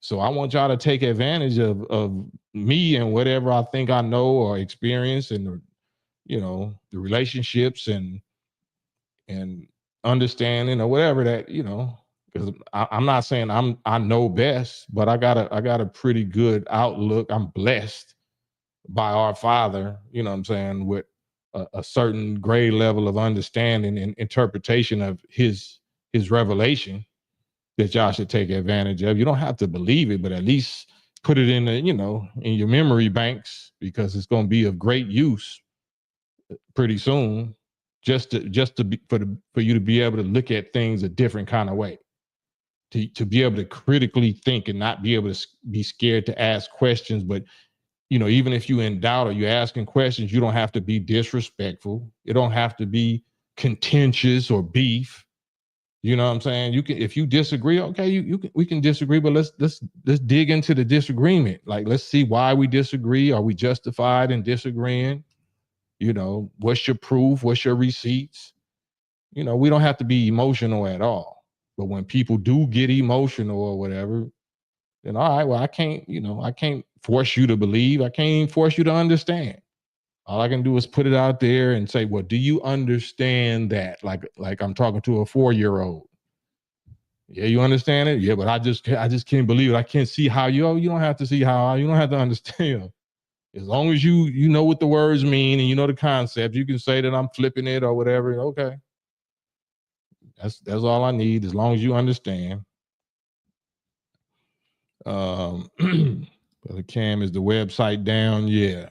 So I want y'all to take advantage of me and whatever I think I know or experience, and the relationships and understanding or whatever that, because I'm not saying I know best, but I got a pretty good outlook. I'm blessed by our Father, you know what I'm saying, with a certain grade level of understanding and interpretation of his revelation that y'all should take advantage of. You don't have to believe it, but at least put it in the, in your memory banks, because it's going to be of great use pretty soon, just to be, for you to be able to look at things a different kind of way, to be able to critically think and not be able to be scared to ask questions. But even if you're in doubt or you're asking questions, you don't have to be disrespectful. You don't have to be contentious or beef. You know what I'm saying? You can, if you disagree, okay, we can disagree, but let's dig into the disagreement. Like, let's see why we disagree. Are we justified in disagreeing? What's your proof? What's your receipts? We don't have to be emotional at all. But when people do get emotional or whatever, then all right, well, I can't force you to believe. I can't even force you to understand. All I can do is put it out there and say, well, do you understand that? Like I'm talking to a 4-year-old. Yeah, you understand it? Yeah, but I just can't believe it. I can't see how you don't have to see how, you don't have to understand. As long as you know what the words mean and you know the concept, you can say that I'm flipping it or whatever. Okay. That's all I need, as long as you understand. Brother Cam, is the website down? Yeah.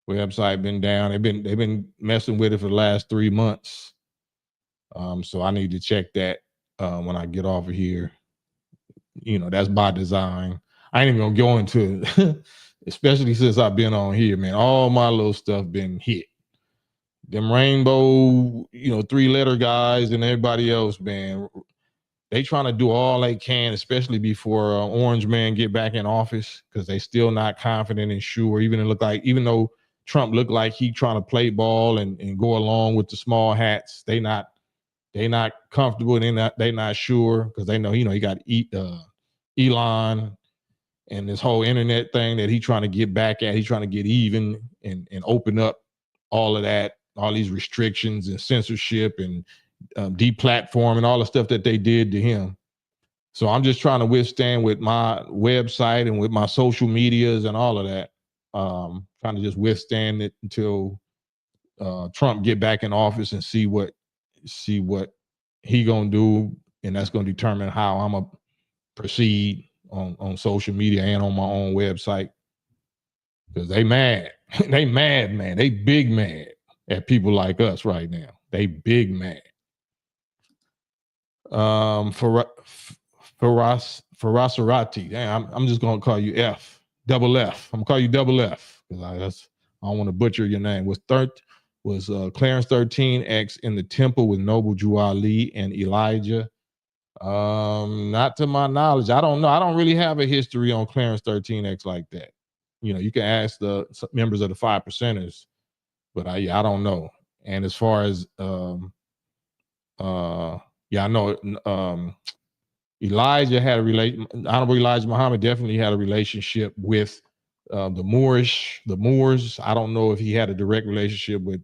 Website been down. They've been messing with it for the last 3 months. So I need to check that when I get off of here. That's by design. I ain't even gonna go into especially since I've been on here, man. All my little stuff been hit. Them rainbow, 3-letter guys and everybody else, man. They trying to do all they can, especially before Orange Man get back in office, because they still not confident and sure. Even though Trump looked like he trying to play ball and go along with the small hats, they not comfortable. They not sure, because they know he got Elon and this whole internet thing that he trying to get back at. He's trying to get even and open up all of that, all these restrictions and censorship and deplatform and all the stuff that they did to him. So I'm just trying to withstand with my website and with my social medias and all of that. Trying to just withstand it until Trump get back in office and see what he gonna do, and that's gonna determine how I'm gonna proceed on social media and on my own website. Because they mad. They mad, man. They big mad at people like us right now. They big mad. Ferocirati. Damn, I'm just gonna call you F. Double F. I'm gonna call you Double F, because I don't want to butcher your name. Was Clarence 13X in the temple with Noble Drew Ali and Elijah? Not to my knowledge. I don't know. I don't really have a history on Clarence 13X like that. You can ask the members of the 5 percenters, but I don't know. And as far as I know Elijah had a Honorable Elijah Muhammad definitely had a relationship with the Moors. I don't know if he had a direct relationship with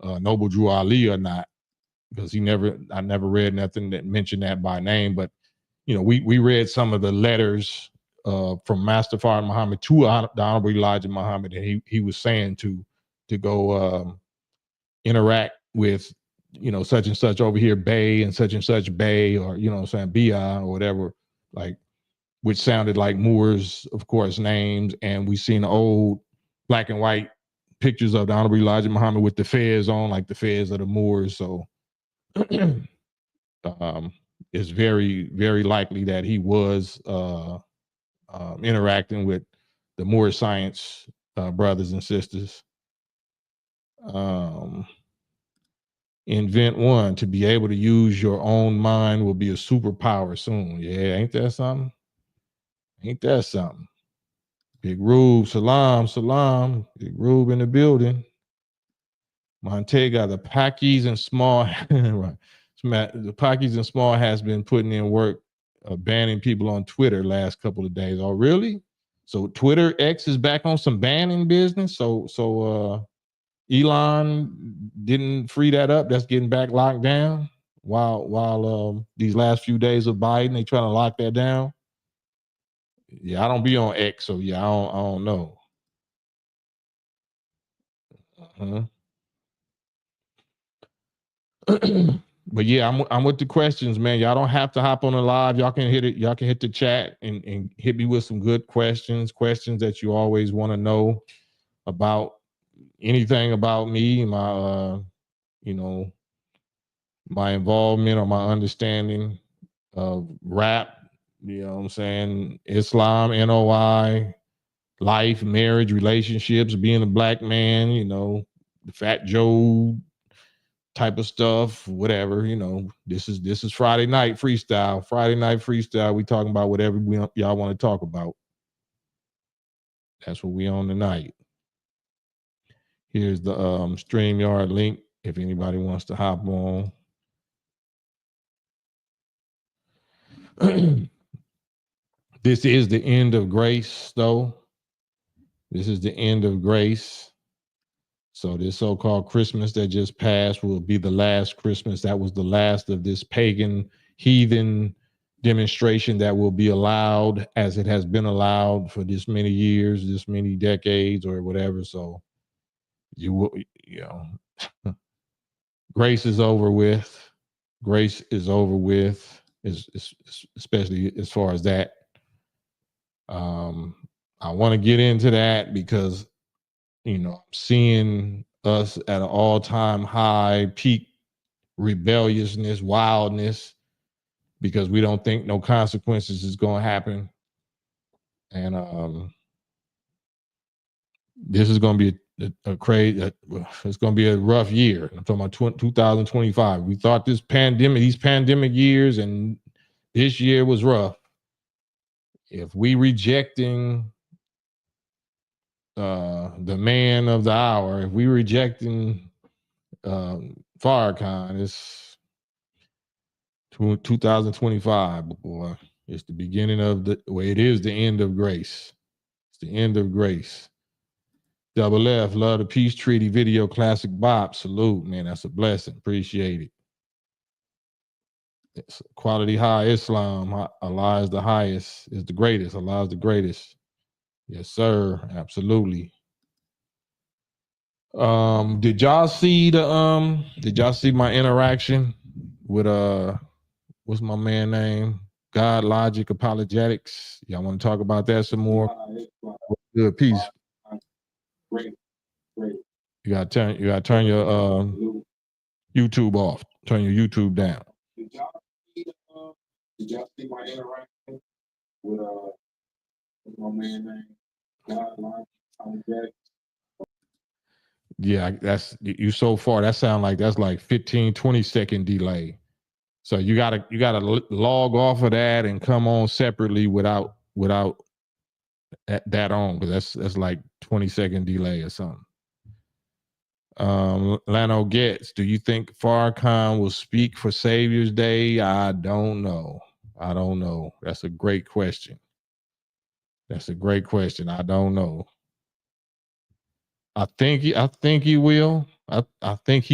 Noble Drew Ali or not, because I never read nothing that mentioned that by name. But we read some of the letters from Master Fard Muhammad to the Honorable Elijah Muhammad, and he was saying to go interact with such and such over here, Bay, and such Bay, or what I'm saying, Bi or whatever, like, which sounded like Moors, of course, names. And we seen old black and white pictures of the Honorable Elijah Muhammad with the fez on, like the fez of the Moors. So it's very, very likely that he was interacting with the Moorish science brothers and sisters. Invent one. To be able to use your own mind will be a superpower soon. Yeah, ain't that something? Ain't that something? Big Rube, salam. Big Rube in the building. Montega, the Packies and Small, right? The Packies and Small has been putting in work, banning people on Twitter last couple of days. Oh, really? So Twitter X is back on some banning business. So Elon didn't free that up. That's getting back locked down. While these last few days of Biden, they trying to lock that down. Yeah, I don't be on X, so yeah, I don't know. Uh-huh. But yeah, I'm with the questions, man. Y'all don't have to hop on the live. Y'all can hit it. Y'all can hit the chat and hit me with some good questions that you always want to know about anything about me, my you know, my involvement or my understanding of rap, you know what I'm saying? Islam, NOI, life, marriage, relationships, being a black man, you know, the Fat Joe type of stuff, whatever, you know. This is Friday night freestyle. Friday night freestyle. We talking about whatever y'all want to talk about. That's what we on tonight. Here's the StreamYard link if anybody wants to hop on. This is the end of grace, though. This is the end of grace. So this so-called Christmas that just passed will be the last Christmas. That was the last of this pagan, heathen demonstration that will be allowed, as it has been allowed for this many years, this many decades, or whatever. So you will, you know, grace is over with. Grace is over with, especially as far as that. I want to get into that because, you know, I'm seeing us at an all-time high peak rebelliousness, wildness, because we don't think no consequences is going to happen. And this is going to be a crazy, it's going to be a rough year. I'm talking about 2025. We thought these pandemic years and this year was rough. If we rejecting the man of the hour, if we rejecting Farrakhan, it's 2025, boy. It's the beginning of it is the end of grace. It's the end of grace. Double F, love the peace treaty video, classic bop. Salute, man. That's a blessing. Appreciate it. It's quality high Islam. Allah is the highest, is the greatest. Allah is the greatest. Yes, sir. Absolutely. Did y'all see my interaction with what's my man name? God Logic Apologetics. Y'all want to talk about that some more? Good, peace. Great. You gotta turn your YouTube off. Turn your YouTube down. Did y'all see my interaction with my man name? God Logic Apologetics. Yeah, that's you so far. That sound like that's like 15-20 second delay. So you gotta log off of that and come on separately without that on, because that's like 20-second delay or something. Lano Getz, do you think Farrakhan will speak for Savior's Day? I don't know. That's a great question. I don't know. I think he will. I think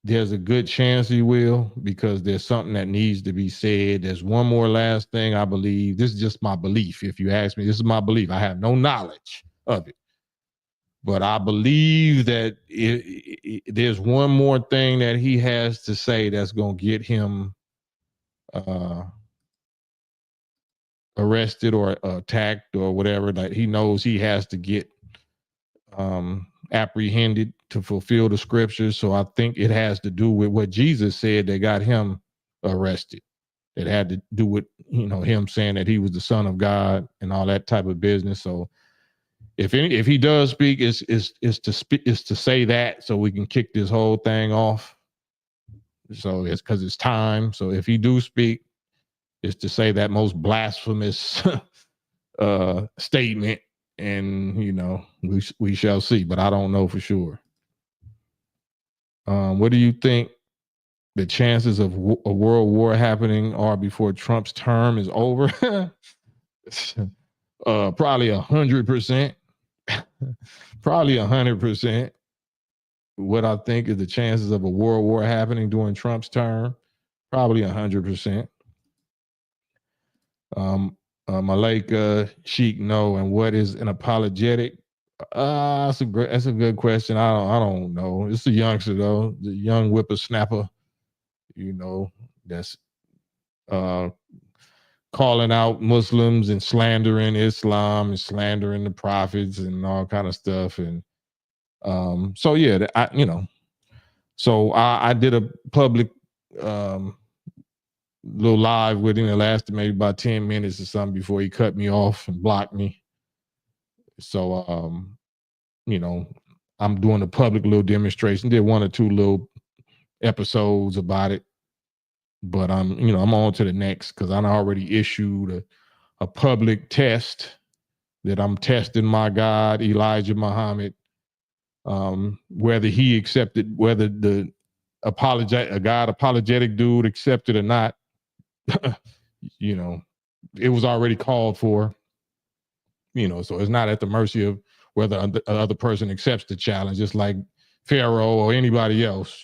there's a good chance he will, because there's something that needs to be said. There's one more last thing I believe. This is just my belief. If you ask me, this is my belief. I have no knowledge of it. But I believe that there's one more thing that he has to say that's going to get him arrested or attacked or whatever. That he knows he has to get apprehended to fulfill the scriptures. So I think it has to do with what Jesus said that got him arrested. It had to do with, you know, him saying that he was the Son of God and all that type of business. So if he does speak, is to say that so we can kick this whole thing off. So it's because it's time. So if he do speak, it's to say that most blasphemous statement, and you know, we shall see. But I don't know for sure. What do you think the chances of a world war happening are before Trump's term is over? Probably 100%. Probably 100%. What I think is the chances of a world war happening during Trump's term? Probably 100%. Malika Sheik, no. And what is an apologetic? That's a good question. I don't know. It's a youngster though, the young whippersnapper, that's uh calling out Muslims and slandering Islam and slandering the prophets and all kind of stuff. And so yeah, I did a public little live with him. It lasted maybe about 10 minutes or something before he cut me off and blocked me. So I'm doing a public little demonstration. Did one or two little episodes about it, but I'm on to the next because I already issued a public test that I'm testing my God, Elijah Muhammad, whether he accepted, whether the a God apologetic dude accepted or not. It was already called for. So it's not at the mercy of whether another person accepts the challenge. Just like Pharaoh or anybody else,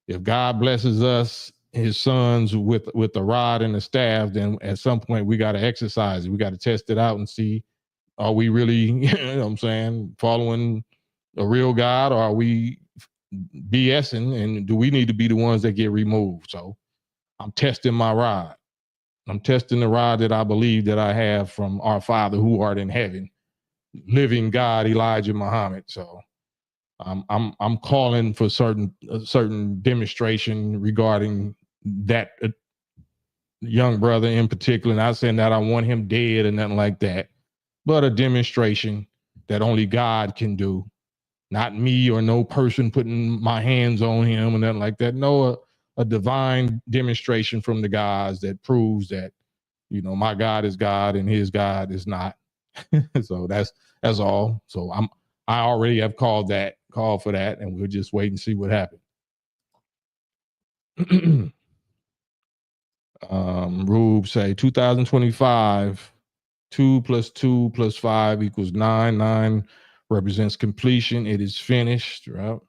if God blesses us, his sons, with the rod and the staff, then at some point we got to exercise it. We got to test it out and see, are we really, you know what I'm saying, following a real God, or are we BSing, and do we need to be the ones that get removed? So I'm testing my rod. I'm testing the rod that I believe that I have from our Father who art in heaven, living God, Elijah Muhammad. So I'm calling for certain demonstration regarding that young brother in particular. Not saying that I want him dead or nothing like that, but a demonstration that only God can do, not me or no person putting my hands on him or nothing like that. No, a divine demonstration from the gods that proves that, my God is God and his God is not. So that's all. So I already have called for that, and we'll just wait and see what happens. Rube say 2025, 2 + 2 + 5 = 9. 9 represents completion. It is finished, right?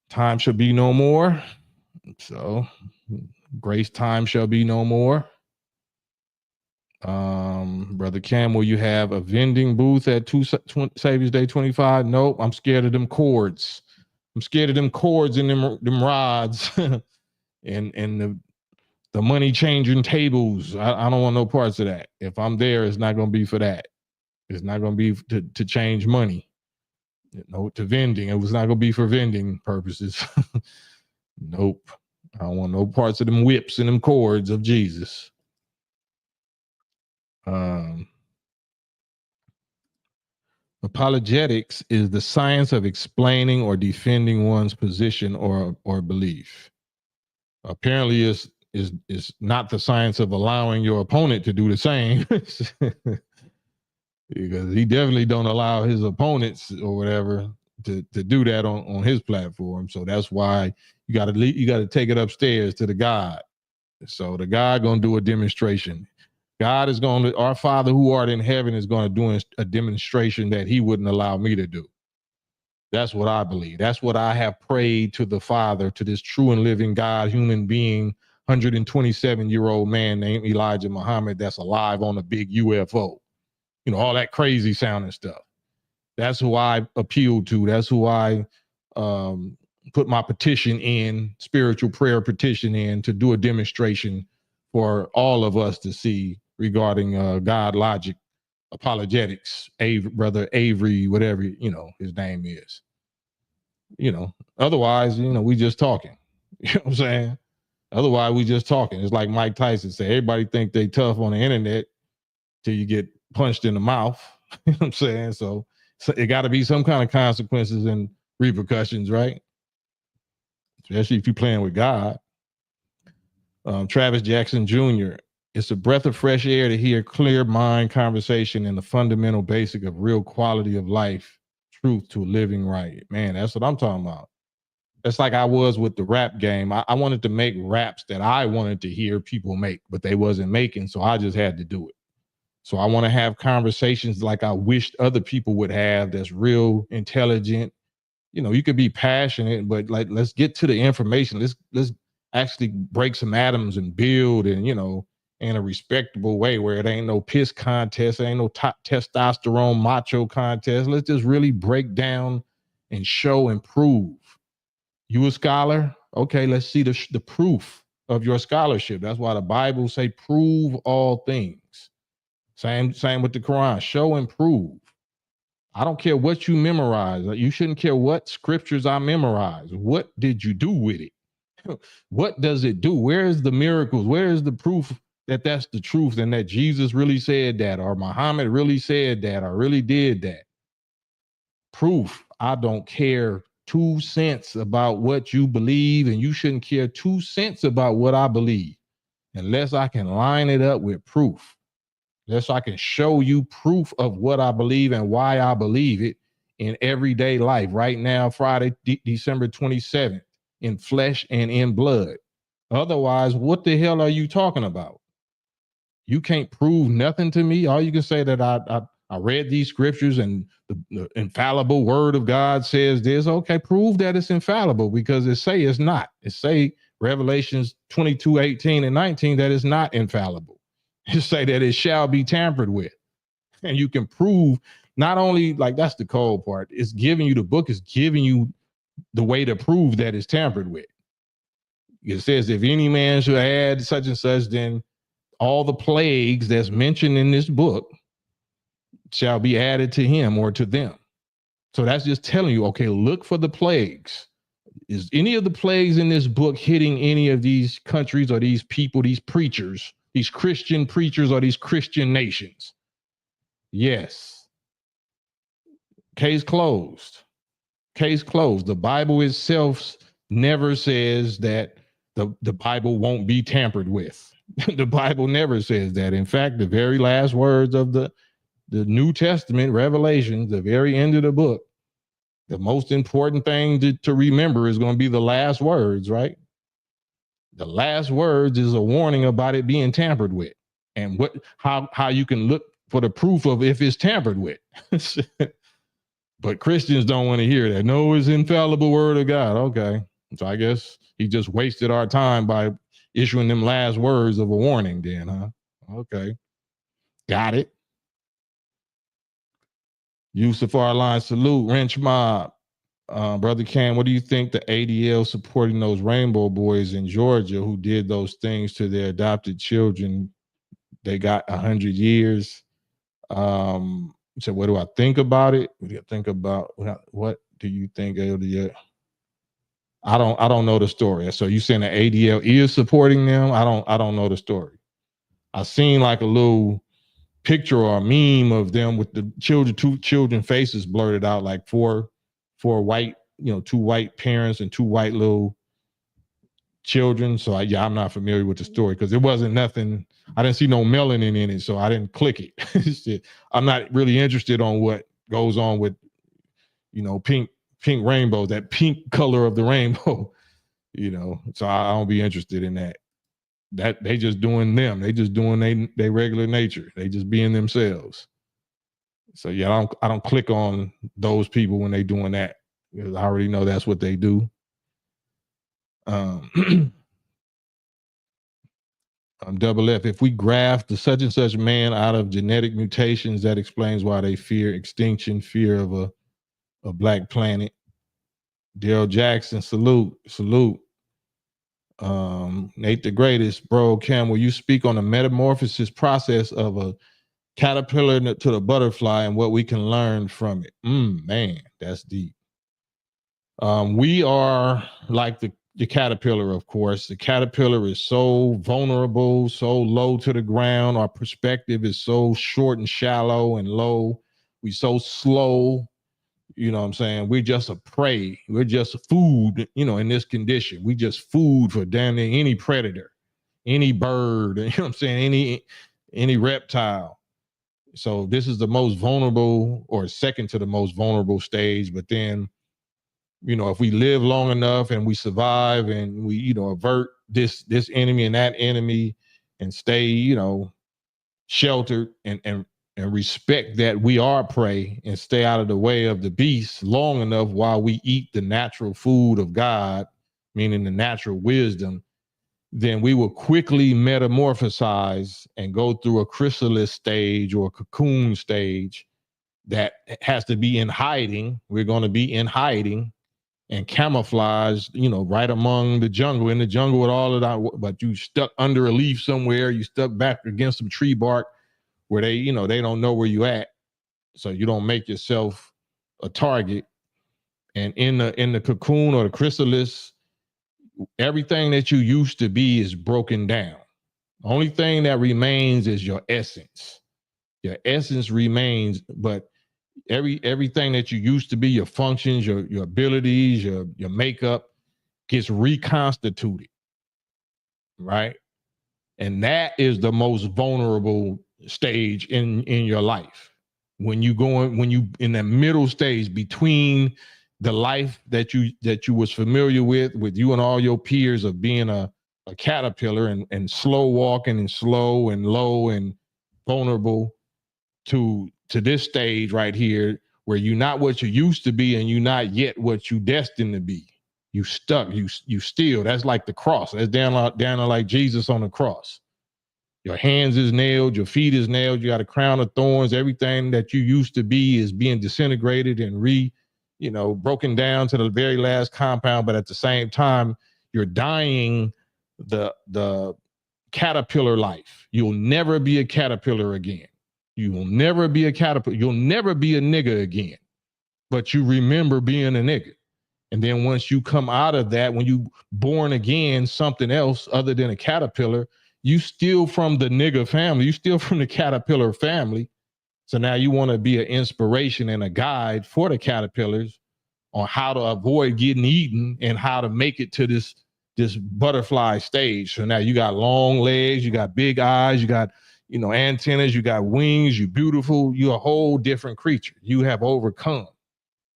Time shall be no more. So grace time shall be no more. Brother Cam, will you have a vending booth at Savior's Day 25? Nope. I'm scared of them cords. I'm scared of them cords and them rods and the money changing tables. I don't want no parts of that. If I'm there, it's not going to be for that. It's not going to be to change money. To vending. It was not going to be for vending purposes. Nope. I don't want no parts of them whips and them cords of Jesus. Apologetics is the science of explaining or defending one's position or belief. Apparently, is not the science of allowing your opponent to do the same, because he definitely don't allow his opponents or whatever to do that on his platform. So that's why you got to take it upstairs to the God. So the God gonna do a demonstration. God is going to, our Father who art in heaven is going to do a demonstration that he wouldn't allow me to do. That's what I believe. That's what I have prayed to the Father, to this true and living God, human being, 127-year-old man named Elijah Muhammad that's alive on a big UFO. All that crazy sounding stuff. That's who I appealed to. That's who I put my petition in, spiritual prayer petition in, to do a demonstration for all of us to see regarding God logic, apologetics, Brother Avery, whatever, his name is. Otherwise, we just talking. You know what I'm saying? Otherwise, we just talking. It's like Mike Tyson said, everybody think they tough on the internet till you get punched in the mouth. You know what I'm saying? So it got to be some kind of consequences and repercussions, right? Especially if you're playing with God. Travis Jackson Jr. It's a breath of fresh air to hear clear mind conversation and the fundamental basic of real quality of life, truth to living right. Man, that's what I'm talking about. That's like I was with the rap game. I wanted to make raps that I wanted to hear people make, but they wasn't making, so I just had to do it. So I want to have conversations like I wished other people would have, that's real intelligent. You could be passionate, but like, let's get to the information. Let's actually break some atoms and build, and in a respectable way where it ain't no piss contest, ain't no top testosterone macho contest. Let's just really break down and show and prove. You a scholar? Okay, let's see the proof of your scholarship. That's why the Bible say prove all things. Same with the Quran. Show and prove. I don't care what you memorize. You shouldn't care what scriptures I memorize. What did you do with it? What does it do? Where is the miracles? Where is the proof that that's the truth and that Jesus really said that, or Muhammad really said that, or really did that? Proof. I don't care 2 cents about what you believe, and you shouldn't care 2 cents about what I believe unless I can line it up with proof. Unless I can show you proof of what I believe and why I believe it in everyday life. Right now, Friday, December 27th, in flesh and in blood. Otherwise, what the hell are you talking about? You can't prove nothing to me. All you can say that I read these scriptures and the infallible word of God says this. Okay, prove that it's infallible, because it say it's not. It say Revelations 22, 18, and 19 that it's not infallible. It say that it shall be tampered with. And you can prove, not only, like, that's the cold part. It's giving you, the book is giving you the way to prove that it's tampered with. It says, if any man should add such and such, then all the plagues that's mentioned in this book shall be added to him or to them. So that's just telling you, okay, look for the plagues. Is any of the plagues in this book hitting any of these countries or these people, these preachers, these Christian preachers or these Christian nations? Yes. Case closed. Case closed. The Bible itself never says that the Bible won't be tampered with. The Bible never says that. In fact, the very last words of the New Testament, Revelation, the very end of the book, the most important thing to remember is going to be the last words, right? The last words is a warning about it being tampered with, and how you can look for the proof of if it's tampered with. But Christians don't want to hear that. No, it's infallible word of God. Okay. So I guess he just wasted our time by issuing them last words of a warning then, huh? Okay. Got it. Yusuf Line, salute. Wrench Mob. Brother Cam, what do you think the ADL supporting those Rainbow Boys in Georgia who did those things to their adopted children? They got 100 years. So what do I think about it? What do you think about what do you think ADL? I don't know the story. So you saying the ADL is supporting them? I don't know the story. I seen like a little picture or a meme of them with the two children faces blurted out, like four white, two white parents and two white little children. So I'm not familiar with the story because it wasn't nothing. I didn't see no melanin in it, so I didn't click it. I'm not really interested on what goes on with, pink rainbow, that pink color of the rainbow, so I don't be interested in that. That they just doing them. They just doing they regular nature. They just being themselves. So yeah, I don't click on those people when they doing that because I already know that's what they do. Double F. If we graft the such and such man out of genetic mutations, that explains why they fear extinction, fear of a black planet. Daryl Jackson, salute. Nate the Greatest, bro. Cam, will you speak on the metamorphosis process of a caterpillar to the butterfly and what we can learn from it? Man, that's deep. We are like the caterpillar, of course. The caterpillar is so vulnerable, so low to the ground. Our perspective is so short and shallow and low. We so slow. You know what I'm saying? We're just a prey. We're just food, in this condition. We just food for damn near any predator, any bird, you know what I'm saying? Any reptile. So this is the most vulnerable, or second to the most vulnerable stage. But then, if we live long enough and we survive and we, avert this enemy and that enemy and stay, sheltered and respect that we are prey and stay out of the way of the beast long enough while we eat the natural food of God, meaning the natural wisdom, then we will quickly metamorphosize and go through a chrysalis stage or a cocoon stage that has to be in hiding. We're going to be in hiding and camouflaged, right among the jungle, in the jungle with all of that, but you stuck under a leaf somewhere, you stuck back against some tree bark where they don't know where you at. So you don't make yourself a target. And in the cocoon or the chrysalis, everything that you used to be is broken down. The only thing that remains is your essence. Your essence remains, but everything that you used to be, your functions, your abilities, your makeup gets reconstituted, right? And that is the most vulnerable stage in your life. When you in that middle stage between the life that you was familiar with you and all your peers of being a caterpillar and slow walking and slow and low and vulnerable to this stage right here where you're not what you used to be and you're not yet what you destined to be. You stuck, you still. That's like the cross. That's down like Jesus on the cross. Your hands is nailed, your feet is nailed, you got a crown of thorns. Everything that you used to be is being disintegrated and broken down to the very last compound. But at the same time, you're dying the caterpillar life. You'll never be a caterpillar again. You will never be a caterpillar. You'll never be a nigga again. But you remember being a nigga. And then once you come out of that, when you born again, something else other than a caterpillar, you still from the nigga family. You still from the caterpillar family. So now you want to be an inspiration and a guide for the caterpillars on how to avoid getting eaten and how to make it to this butterfly stage. So now you got long legs, you got big eyes, you got antennas, you got wings, you're beautiful, you're a whole different creature. You have overcome.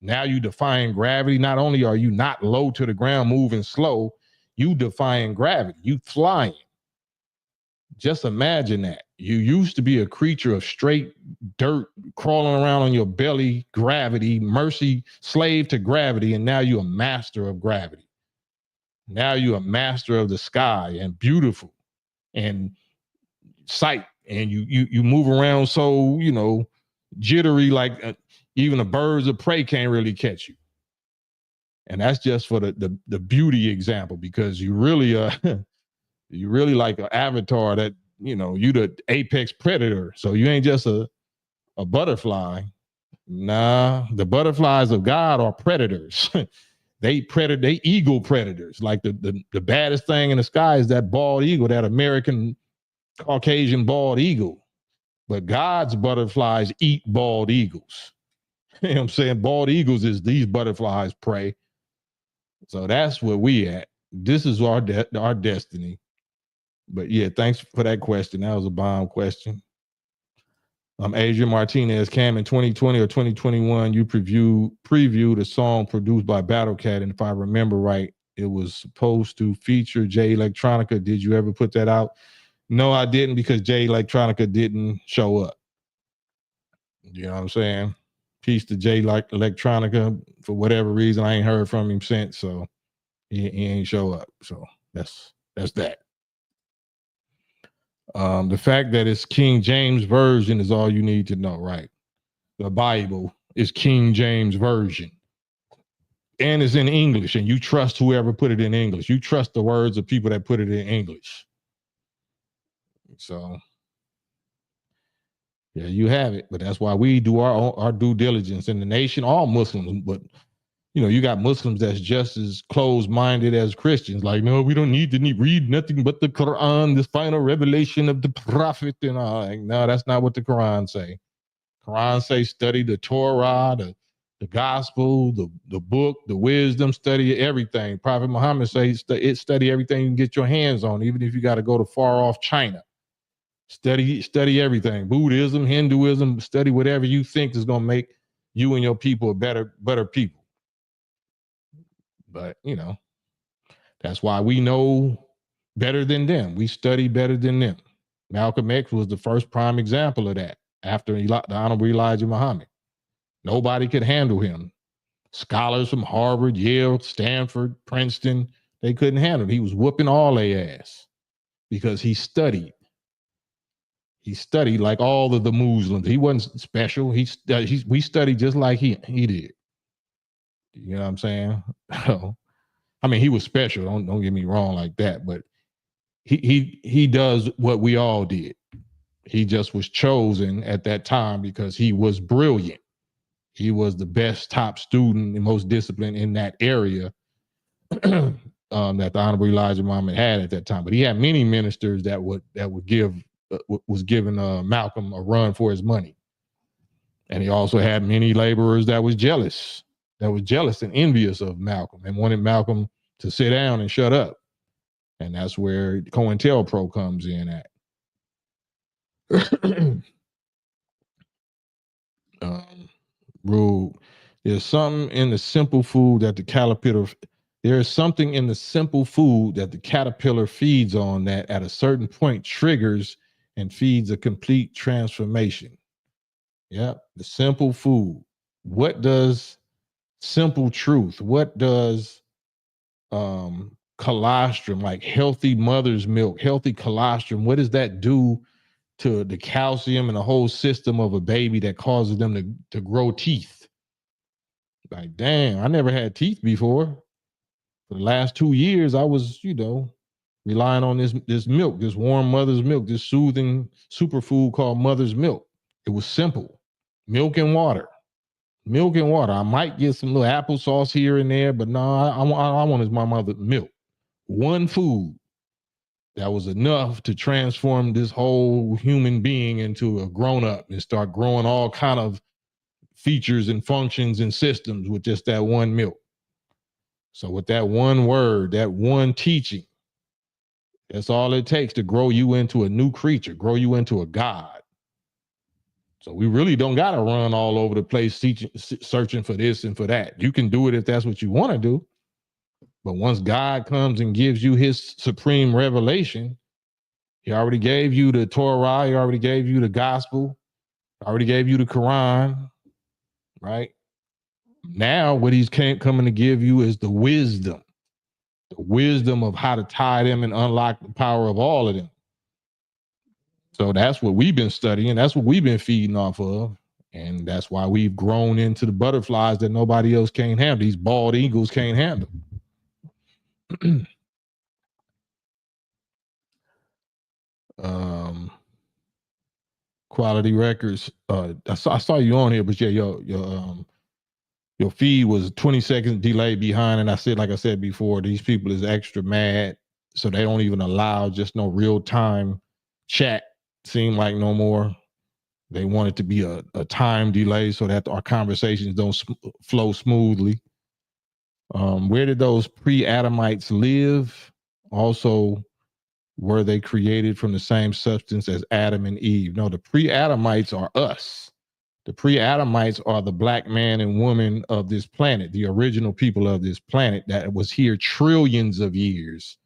Now you defying gravity. Not only are you not low to the ground, moving slow, you defying gravity. You flying. Just imagine that. You used to be a creature of straight dirt, crawling around on your belly, gravity, mercy, slave to gravity, and now you're a master of gravity. Now you're a master of the sky and beautiful and sight, and you move around so jittery, like even the birds of prey can't really catch you. And that's just for the beauty example, because you really you really like an avatar that you the apex predator. So you ain't just a butterfly. Nah, the butterflies of God are predators. They eagle predators. Like the baddest thing in the sky is that bald eagle, that American Caucasian bald eagle. But God's butterflies eat bald eagles. You know what I'm saying? Bald eagles is these butterflies' prey. So that's where we at. This is our destiny. But yeah, thanks for that question. That was a bomb question. Adrian Martinez, Cam, in 2020 or 2021, you previewed a song produced by Battle Cat, and if I remember right, it was supposed to feature Jay Electronica. Did you ever put that out? No, I didn't, because Jay Electronica didn't show up. You know what I'm saying? Peace to Jay Electronica. For whatever reason, I ain't heard from him since, so he ain't show up. So that's that. The fact that it's King James Version is all you need to know, right? The Bible is King James Version. And it's in English, and you trust whoever put it in English. You trust the words of people that put it in English. So, yeah, you have it. But that's why we do our due diligence in the nation, all Muslims. But, you got Muslims that's just as closed-minded as Christians. Like, no, we don't need to read nothing but the Quran, this final revelation of the prophet. And all. Like, no, that's not what the Quran say. Quran say study the Torah, the gospel, the book, the wisdom, study everything. Prophet Muhammad says study everything you can get your hands on, even if you got to go to far off China. Study everything. Buddhism, Hinduism, study whatever you think is going to make you and your people a better people. But, that's why we know better than them. We study better than them. Malcolm X was the first prime example of that after the Honorable Elijah Muhammad. Nobody could handle him. Scholars from Harvard, Yale, Stanford, Princeton, They couldn't handle it. He was whooping all their ass because he studied. He studied like all of the Muslims. He wasn't special. We studied just like he did. You know what I'm saying? I mean, he was special. Don't get me wrong like that, but he does what we all did. He just was chosen at that time because he was brilliant. He was the best top student and most disciplined in that area that the Honorable Elijah Muhammad had at that time. But he had many ministers that would give was giving Malcolm a run for his money, and he also had many laborers that was jealous and envious of Malcolm and wanted Malcolm to sit down and shut up. And that's where COINTELPRO comes in at. Rule. There's something in the simple food that the caterpillar. There is something in the simple food that the caterpillar feeds on that at a certain point triggers and feeds a complete transformation. Yep, the simple food. What does simple truth? What does colostrum, like healthy mother's milk, healthy colostrum, what does that do to the calcium and the whole system of a baby that causes them to grow teeth? Like, damn, I never had teeth before. For the last 2 years, I was, relying on this milk, this warm mother's milk, this soothing superfood called mother's milk. It was simple. Milk and water. Milk and water. I might get some little applesauce here and there, but no, I want is my mother's milk. One food that was enough to transform this whole human being into a grown-up and start growing all kind of features and functions and systems with just that one milk. So with that one word, that one teaching, that's all it takes to grow you into a new creature, grow you into a God. So we really don't got to run all over the place searching for this and for that. You can do it if that's what you want to do. But once God comes and gives you his supreme revelation, he already gave you the Torah, he already gave you the gospel, already gave you the Quran, right? Now what he's coming to give you is the wisdom of how to tie them and unlock the power of all of them. So that's what we've been studying. That's what we've been feeding off of. And that's why we've grown into the butterflies that nobody else can't handle. These bald eagles can't handle. Quality records. I saw you on here, but yeah, your feed was 20 seconds delay behind. And like I said before, these people is extra mad. So they don't even allow just no real time chat. Seem like no more. They want it to be a time delay so that our conversations don't flow smoothly. Where did those pre-Adamites live? Also, were they created from the same substance as Adam and Eve? No, the pre-Adamites are us. The pre-Adamites are the black man and woman of this planet, the original people of this planet that was here trillions of years,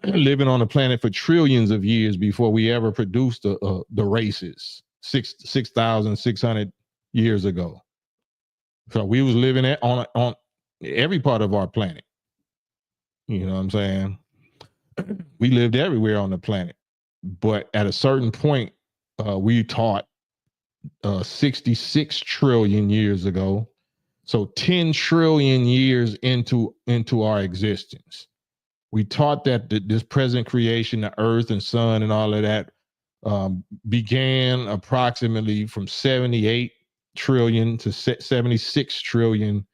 living on the planet for trillions of years before we ever produced the races 6,600 years ago. So we was living on every part of our planet. You know what I'm saying? We lived everywhere on the planet, but at a certain point, we taught 66 trillion years ago. So 10 trillion years into our existence. We taught that this present creation, the earth and sun and all of that, began approximately from 78 trillion to 76 trillion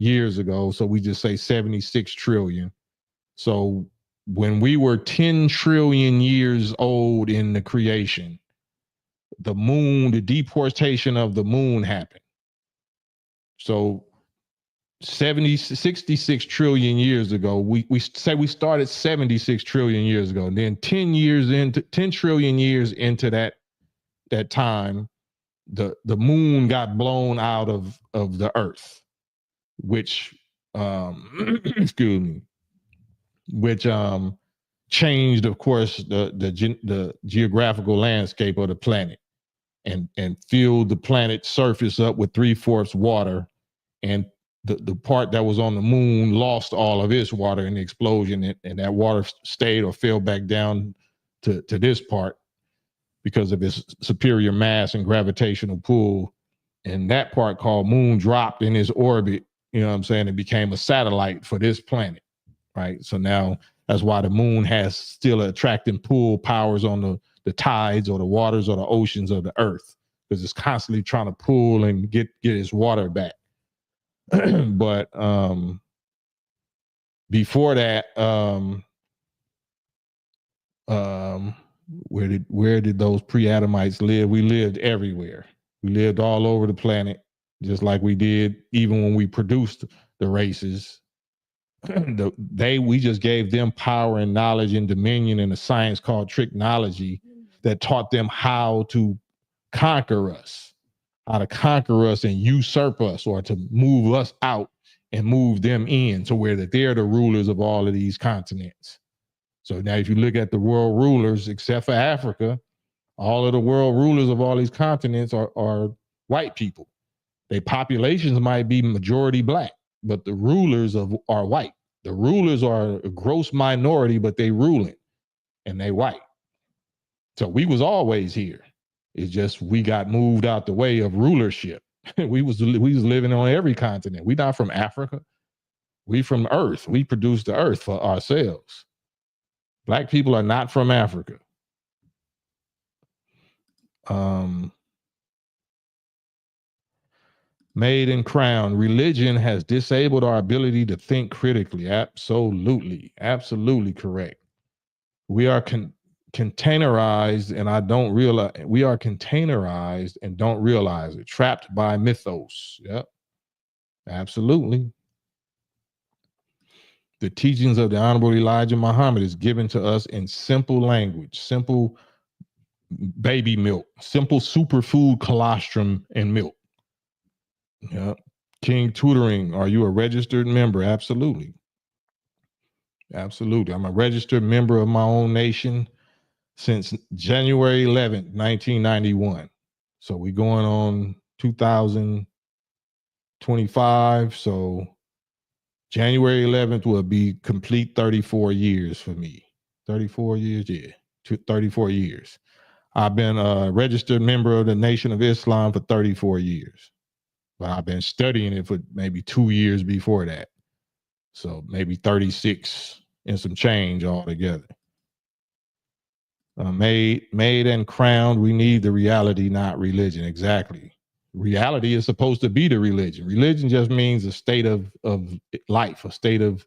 years ago. So we just say 76 trillion. So when we were 10 trillion years old in the creation, the moon, the deportation of the moon happened. So 66 trillion years ago, we say we started 76 trillion years ago. And then 10 trillion years into that time, the moon got blown out of the earth, which excuse me, which changed, of course, the geographical landscape of the planet and filled the planet's surface up with 3/4 water and the part that was on the moon lost all of its water in the explosion, and that water stayed or fell back down to this part because of its superior mass and gravitational pull. And that part called moon dropped in its orbit. You know what I'm saying? It became a satellite for this planet, right? So now that's why the moon has still attracting pull powers on the tides or the waters or the oceans of the earth, because it's constantly trying to pull and get its water back. But before that, where did those pre-Adamites live? We lived everywhere. We lived all over the planet, just like we did even when we produced the races. We just gave them power and knowledge and dominion in a science called tricknology that taught them how to conquer us, and usurp us, or to move us out and move them in to where that they're the rulers of all of these continents. So now if you look at the world rulers, except for Africa, all of the world rulers of all these continents are white people. Their populations might be majority black, but the rulers are white. The rulers are a gross minority, but they ruling, and they white. So we was always here. It's just we got moved out the way of rulership. we was living on every continent. We not from Africa. We from Earth. We produce the Earth for ourselves. Black people are not from Africa. Made and crowned. Religion has disabled our ability to think critically. Absolutely correct. We are containerized, and we are containerized and don't realize it. Trapped by mythos. Yep. Absolutely. The teachings of the Honorable Elijah Muhammad is given to us in simple language, simple baby milk, simple superfood colostrum and milk. Yep. King Tutoring, are you a registered member? Absolutely. I'm a registered member of my own nation since January 11th, 1991. So we going on 2025. So January 11th will be complete 34 years for me. 34 years, yeah, 34 years. I've been a registered member of the Nation of Islam for 34 years, but I've been studying it for maybe 2 years before that. So maybe 36 and some change altogether. Made and crowned, we need the reality, not religion. Exactly. Reality is supposed to be the religion. Religion just means a state of life, a state of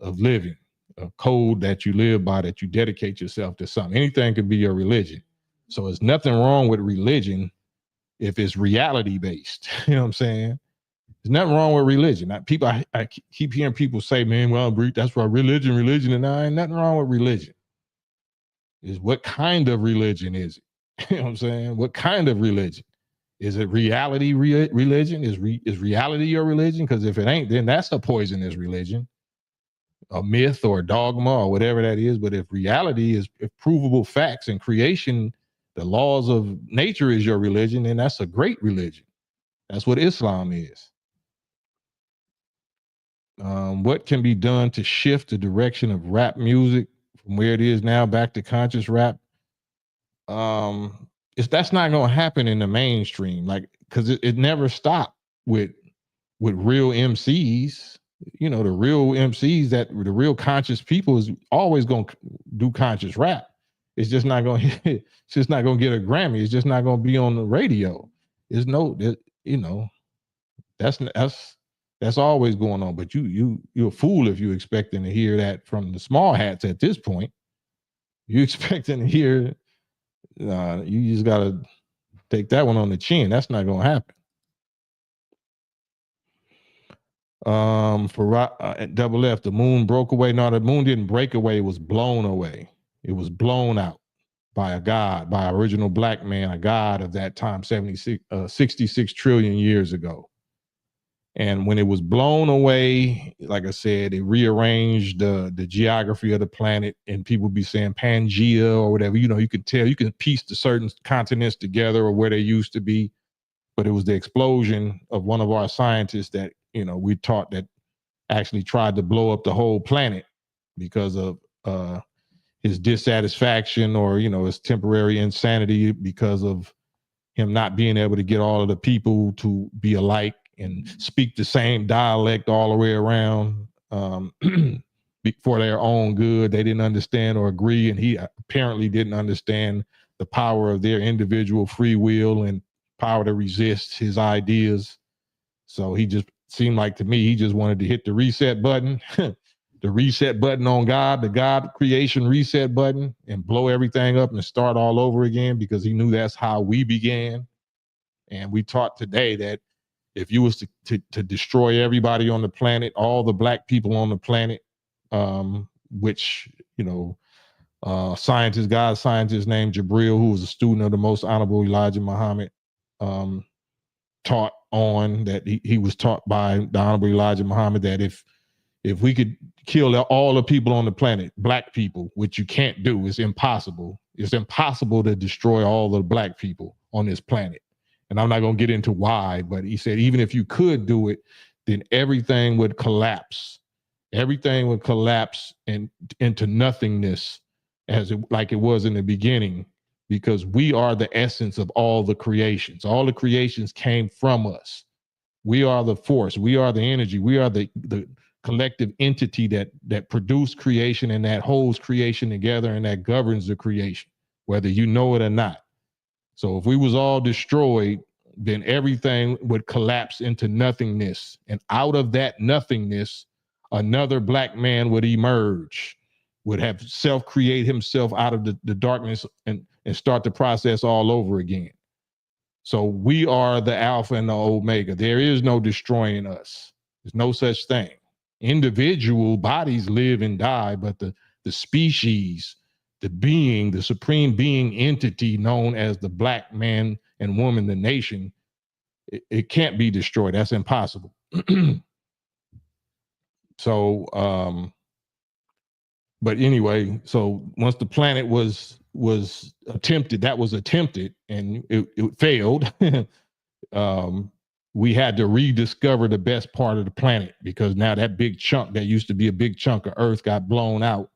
living, a code that you live by, that you dedicate yourself to something. Anything could be your religion. So there's nothing wrong with religion if it's reality based. You know what I'm saying? There's nothing wrong with religion. I keep hearing people say, man, well, that's why religion, and I ain't nothing wrong with religion. Is what kind of religion is it? You know what I'm saying? What kind of religion? Is it reality religion? Is reality your religion? Because if it ain't, then that's a poisonous religion, a myth or a dogma or whatever that is. But if reality is provable facts and creation, the laws of nature is your religion, then that's a great religion. That's what Islam is. What can be done to shift the direction of rap music from where it is now back to conscious rap? That's not going to happen in the mainstream, like, because it never stopped with real MCs. You know, the real MCs, that the real conscious people is always going to do conscious rap. It's just not going to it's just not going to get a Grammy. It's just not going to be on the radio. There's no, you know, that's always going on. But you're a fool if you're expecting to hear that from the small hats at this point. You're expecting to hear, you just got to take that one on the chin. That's not going to happen. For Double F, the moon broke away. No, the moon didn't break away. It was blown away. It was blown out by a god, by an original black man, a god of that time, 66 trillion years ago. And when it was blown away, like I said, it rearranged the geography of the planet, and people be saying Pangea or whatever. You know, you can tell, you can piece the certain continents together or where they used to be. but it was the explosion of one of our scientists that, you know, we taught that actually tried to blow up the whole planet because of his dissatisfaction, or, you know, his temporary insanity because of him not being able to get all of the people to be alike and speak the same dialect all the way around for their own good. They didn't understand or agree, and he apparently didn't understand the power of their individual free will and power to resist his ideas. So he just seemed like, to me, he just wanted to hit the reset button, the reset button on God, the God creation reset button, and blow everything up and start all over again, because he knew that's how we began. And we taught today that if you was to destroy everybody on the planet, all the black people on the planet, which, you know, God scientist named Jabril, who was a student of the most honorable Elijah Muhammad, taught on that he was taught by the honorable Elijah Muhammad that if we could kill all the people on the planet, black people, which you can't do, it's impossible. It's impossible to destroy all the black people on this planet. And I'm not going to get into why, but he said, even if you could do it, then everything would collapse. Everything would collapse into nothingness, like it was in the beginning, because we are the essence of all the creations. All the creations came from us. We are the force. We are the energy. We are the collective entity that produced creation and that holds creation together and that governs the creation, whether you know it or not. So if we was all destroyed, then everything would collapse into nothingness. And out of that nothingness, another black man would emerge, would have self-create himself out of the darkness and start the process all over again. So we are the Alpha and the Omega. There is no destroying us. There's no such thing. Individual bodies live and die, but the species, the being, the supreme being entity known as the black man and woman, the nation, it can't be destroyed. That's impossible. So, but anyway, so once the planet was attempted, that was attempted, and it failed. We had to rediscover the best part of the planet, because now that big chunk that used to be a big chunk of Earth got blown out.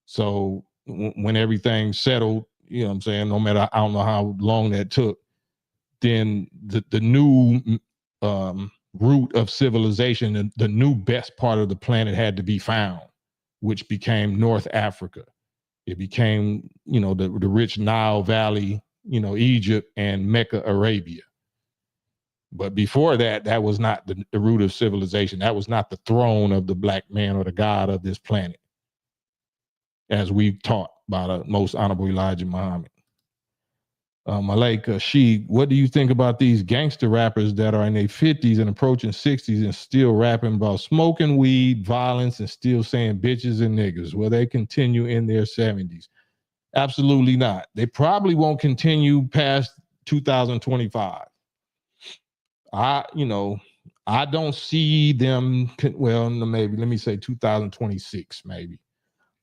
So when everything settled, you know what I'm saying, no matter, I don't know how long that took, then the new root of civilization, the new best part of the planet had to be found, which became North Africa. It became, you know, the rich Nile Valley, you know, Egypt and Mecca, Arabia. But before that, that was not the root of civilization. That was not the throne of the black man or the God of this planet, as we taught by the most honorable Elijah Muhammad. Malik Sheed, what do you think about these gangster rappers that are in their 50s and approaching 60s and still rapping about smoking weed, violence, and still saying bitches and niggas? Will they continue in their 70s? Absolutely not. They probably won't continue past 2025. I don't see them, well, maybe, let me say 2026, maybe.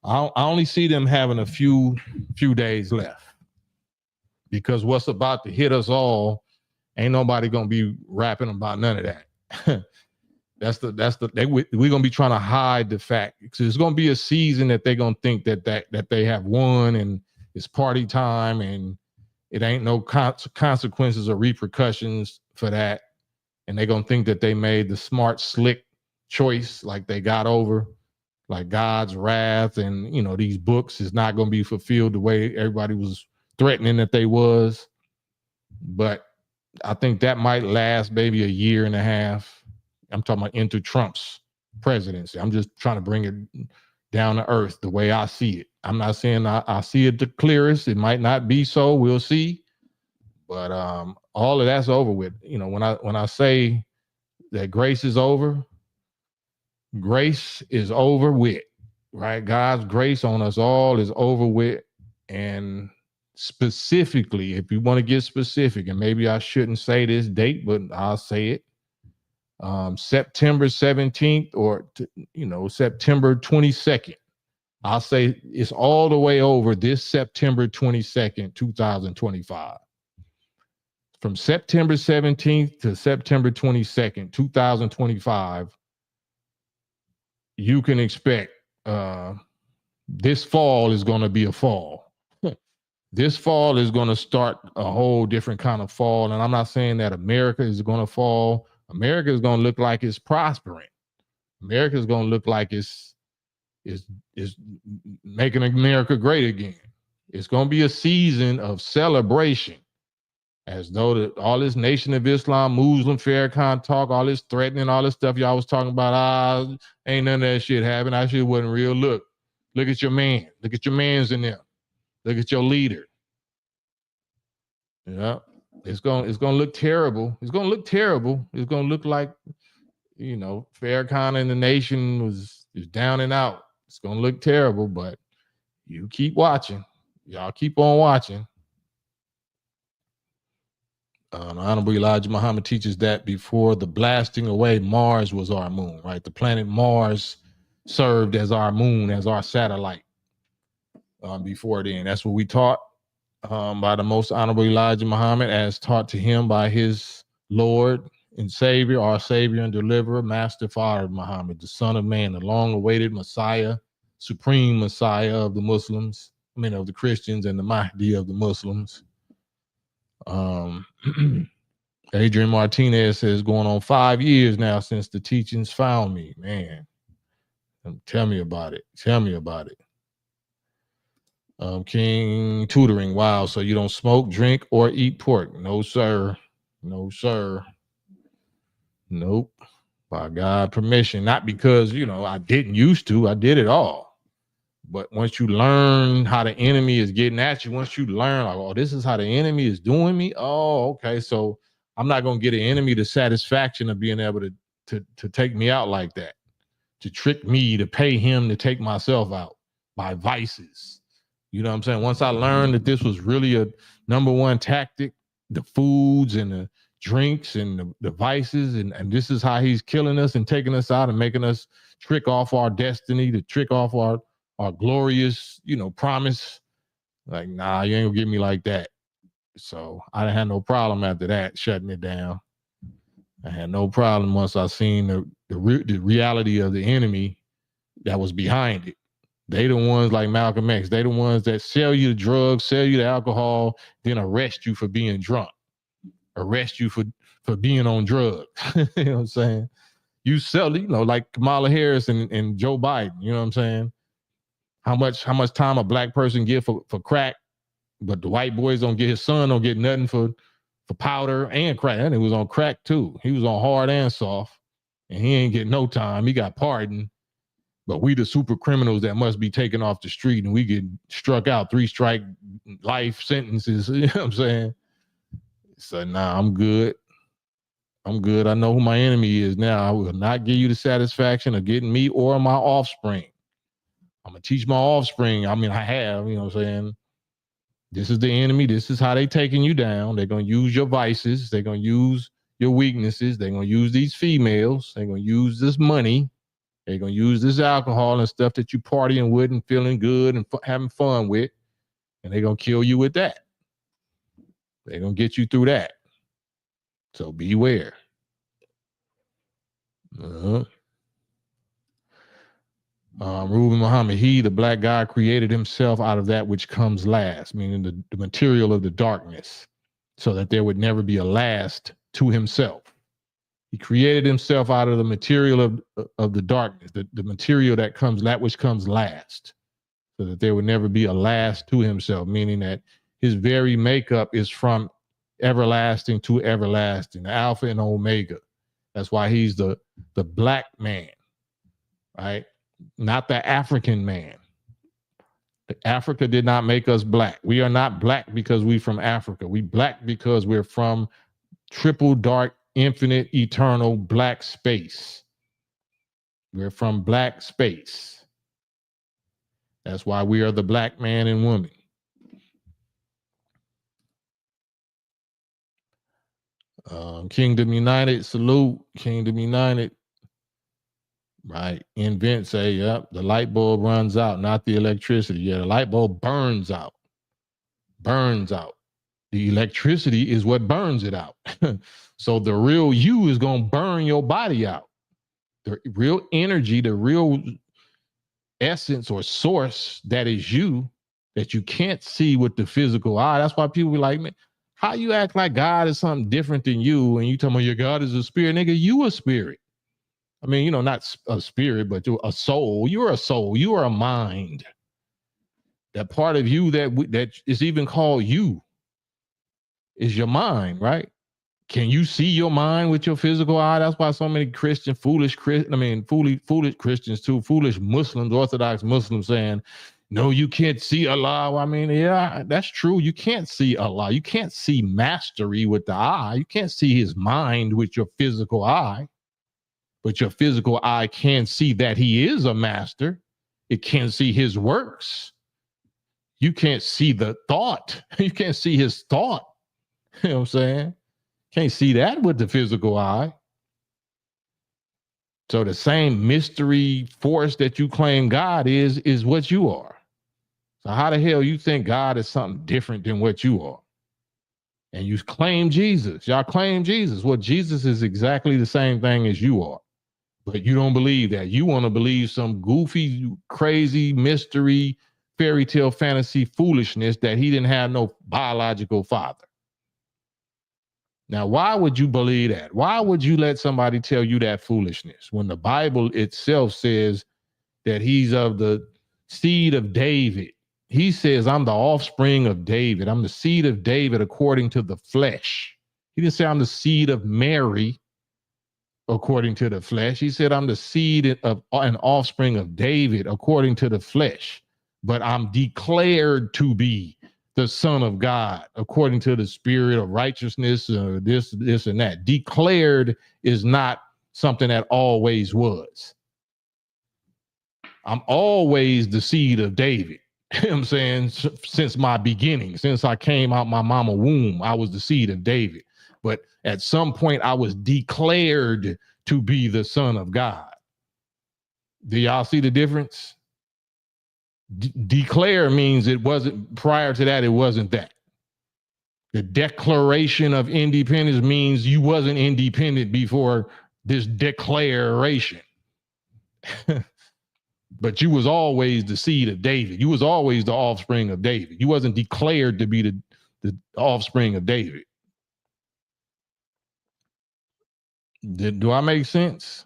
I only see them having a few days left, because what's about to hit us all, ain't nobody gonna be rapping about none of that. We're gonna be trying to hide the fact, because it's gonna be a season that they're gonna think that they have won and it's party time, and it ain't no consequences or repercussions for that. And they're going to think that they made the smart, slick choice, like they got over, like God's wrath. And, you know, these books is not going to be fulfilled the way everybody was threatening that they was. But I think that might last maybe a year and a half. I'm talking about into Trump's presidency. I'm just trying to bring it down to earth the way I see it. I'm not saying I see it the clearest. It might not be so. We'll see. But all of that's over with. You know, when I say that grace is over with, right? God's grace on us all is over with. And specifically, if you want to get specific, and maybe I shouldn't say this date, but I'll say it, September 17th or, September 22nd. I'll say it's all the way over this September 22nd, 2025. from September 17th to September 22nd, 2025, you can expect this fall is going to be a fall. This fall is going to start a whole different kind of fall. And I'm not saying that America is going to fall. America is going to look like it's prospering. America is going to look like it's making America great again. It's going to be a season of celebration, as though all this Nation of Islam, Muslim, Farrakhan talk, all this threatening, all this stuff y'all was talking about, ain't none of that shit happening. That shit wasn't real. Look at your man. Look at your mans in them. Look at your leader. Yeah, it's gonna look terrible. It's gonna look terrible. It's gonna look like, Farrakhan and the nation is down and out. It's gonna look terrible, but you keep watching. Y'all keep on watching. Honorable Elijah Muhammad teaches that before the blasting away, Mars was our moon, right? The planet Mars served as our moon, as our satellite. Before then, that's what we taught by the Most Honorable Elijah Muhammad, as taught to him by his Lord and Savior, our Savior and Deliverer, Master Father Muhammad, the Son of Man, the long-awaited Messiah, supreme Messiah of the Muslims, of the Christians, and the Mahdi of the Muslims. Adrian Martinez says, going on 5 years now since the teachings found me. Man, tell me about it. King tutoring. Wow. So you don't smoke, drink, or eat pork? No, sir. Nope. By God permission. Not because, I didn't used to. I did it all. But once you learn how the enemy is getting at you, once you learn, like, oh, this is how the enemy is doing me. Oh, okay. So I'm not going to get an enemy the satisfaction of being able to take me out like that, to trick me, to pay him to take myself out by vices. You know what I'm saying? Once I learned that this was really a number one tactic, the foods and the drinks and the vices, and this is how he's killing us and taking us out and making us trick off our destiny, to trick off our glorious, promise. Like, nah, you ain't gonna get me like that. So I didn't have no problem after that, shutting it down. I had no problem once I seen the reality of the enemy that was behind it. They the ones like Malcolm X. They the ones that sell you the drugs, sell you the alcohol, then arrest you for being drunk, arrest you for being on drugs. You know what I'm saying? You sell, like Kamala Harris and Joe Biden. You know what I'm saying? How much time a black person get for crack, but the white boys don't get, his son don't get nothing for powder and crack. And it was on crack too. He was on hard and soft, and he ain't get no time. He got pardoned. But we the super criminals that must be taken off the street, and we get struck out 3-strike life sentences. You know what I'm saying? So nah, I'm good. I know who my enemy is now. I will not give you the satisfaction of getting me or my offspring. I'm going to teach my offspring. I have, you know what I'm saying? This is the enemy. This is how they taking you down. They're going to use your vices. They're going to use your weaknesses. They're going to use these females. They're going to use this money. They're going to use this alcohol and stuff that you partying with and feeling good and having fun with. And they're going to kill you with that. They're going to get you through that. So beware. Ruben Muhammad, he, the black guy, created himself out of that which comes last, meaning the material of the darkness, so that there would never be a last to himself. He created himself out of the material of the darkness, the material that which comes last, so that there would never be a last to himself, meaning that his very makeup is from everlasting to everlasting, the Alpha and Omega. That's why he's the black man, right? Not the African man. Africa did not make us black. We are not black because we from Africa. We black because we're from triple dark, infinite, eternal black space. We're from black space. That's why we are the black man and woman. Kingdom United, salute. Kingdom United. Right. Invent say, yep, the light bulb runs out, not the electricity. Yeah, the light bulb burns out. The electricity is what burns it out. So the real you is going to burn your body out. The real energy, the real essence or source that is you, that you can't see with the physical eye. That's why people be like, man, how you act like God is something different than you, and you talking about your God is a spirit? Nigga, you a spirit. I mean, you know, not a spirit, but you're a soul. You're a soul. You are a mind. That part of you that is even called you is your mind, right? Can you see your mind with your physical eye? That's why so many foolish Christians too, foolish Muslims, Orthodox Muslims saying, no, you can't see Allah. I mean, yeah, that's true. You can't see Allah. You can't see mastery with the eye. You can't see his mind with your physical eye. But your physical eye can see that he is a master. It can see his works. You can't see the thought. You can't see his thought. You know what I'm saying? Can't see that with the physical eye. So the same mystery force that you claim God is what you are. So how the hell you think God is something different than what you are? And you claim Jesus. Y'all claim Jesus. Well, Jesus is exactly the same thing as you are. But you don't believe that. You want to believe some goofy, crazy, mystery, fairy tale, fantasy foolishness that he didn't have no biological father. Now, why would you believe that? Why would you let somebody tell you that foolishness when the Bible itself says that he's of the seed of David? He says, I'm the offspring of David. I'm the seed of David according to the flesh. He didn't say I'm the seed of Mary according to the flesh. He said, I'm the seed of an offspring of David according to the flesh, but I'm declared to be the Son of God according to the spirit of righteousness, this and that. Declared is not something that always was. I'm always the seed of David. You know what I'm saying? Since my beginning, since I came out my mama womb, I was the seed of David. But at some point, I was declared to be the Son of God. Do y'all see the difference? Declare means it wasn't, prior to that, it wasn't that. The Declaration of Independence means you wasn't independent before this declaration. But you was always the seed of David. You was always the offspring of David. You wasn't declared to be the offspring of David. Do I make sense?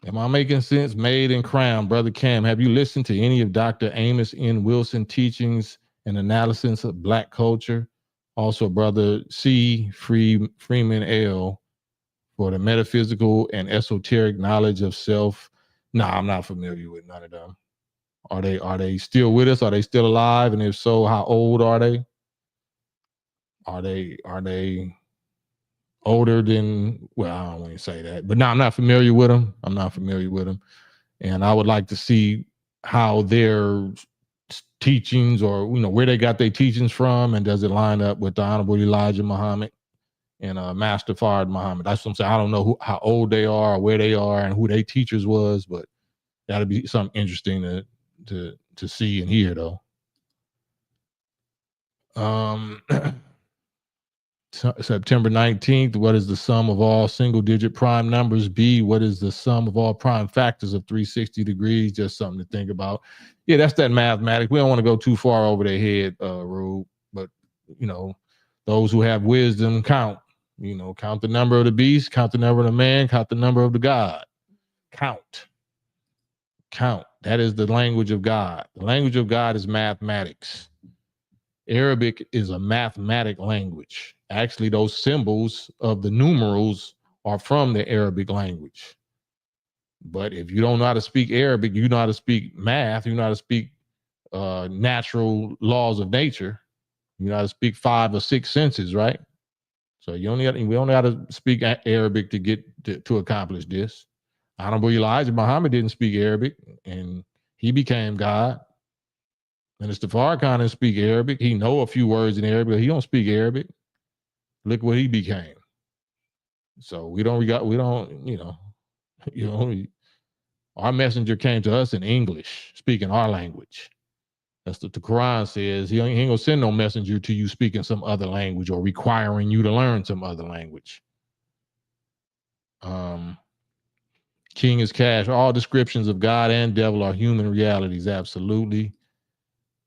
Am I making sense? Made and Crown, Brother Cam. Have you listened to any of Dr. Amos N. Wilson teachings and analysis of Black culture? Also, Brother C. Freeman L. for the metaphysical and esoteric knowledge of self. No, I'm not familiar with none of them. Are they still with us? Are they still alive? And if so, how old are they? Are they older than, well, I don't want to say that, but no, I'm not familiar with them. And I would like to see how their teachings, or where they got their teachings from, and does it line up with the Honorable Elijah Muhammad and Master Fard Muhammad. That's what I'm saying. I don't know how old they are, or where they are, and who their teachers was, but that'll be something interesting to see and hear, though. September 19th, what is the sum of all single-digit prime numbers? B, what is the sum of all prime factors of 360 degrees? Just something to think about. Yeah, that's that mathematics. We don't want to go too far over their head, Rube, but, those who have wisdom count. Count the number of the beast, count the number of the man, count the number of the God. Count. That is the language of God. The language of God is mathematics. Arabic is a mathematic language. Actually, those symbols of the numerals are from the Arabic language. But if you don't know how to speak Arabic, you know how to speak math, you know how to speak natural laws of nature, you know how to speak 5 or 6 senses, right? So we only got to speak Arabic to get to accomplish this. Honorable Elijah Muhammad didn't speak Arabic, and he became God. Minister Farrakhan didn't speak Arabic. He know a few words in Arabic, but he don't speak Arabic. Look what he became. So our messenger came to us in English, speaking our language. That's what the Quran says. He ain't gonna send no messenger to you speaking some other language or requiring you to learn some other language. King is cash. All descriptions of God and devil are human realities. Absolutely.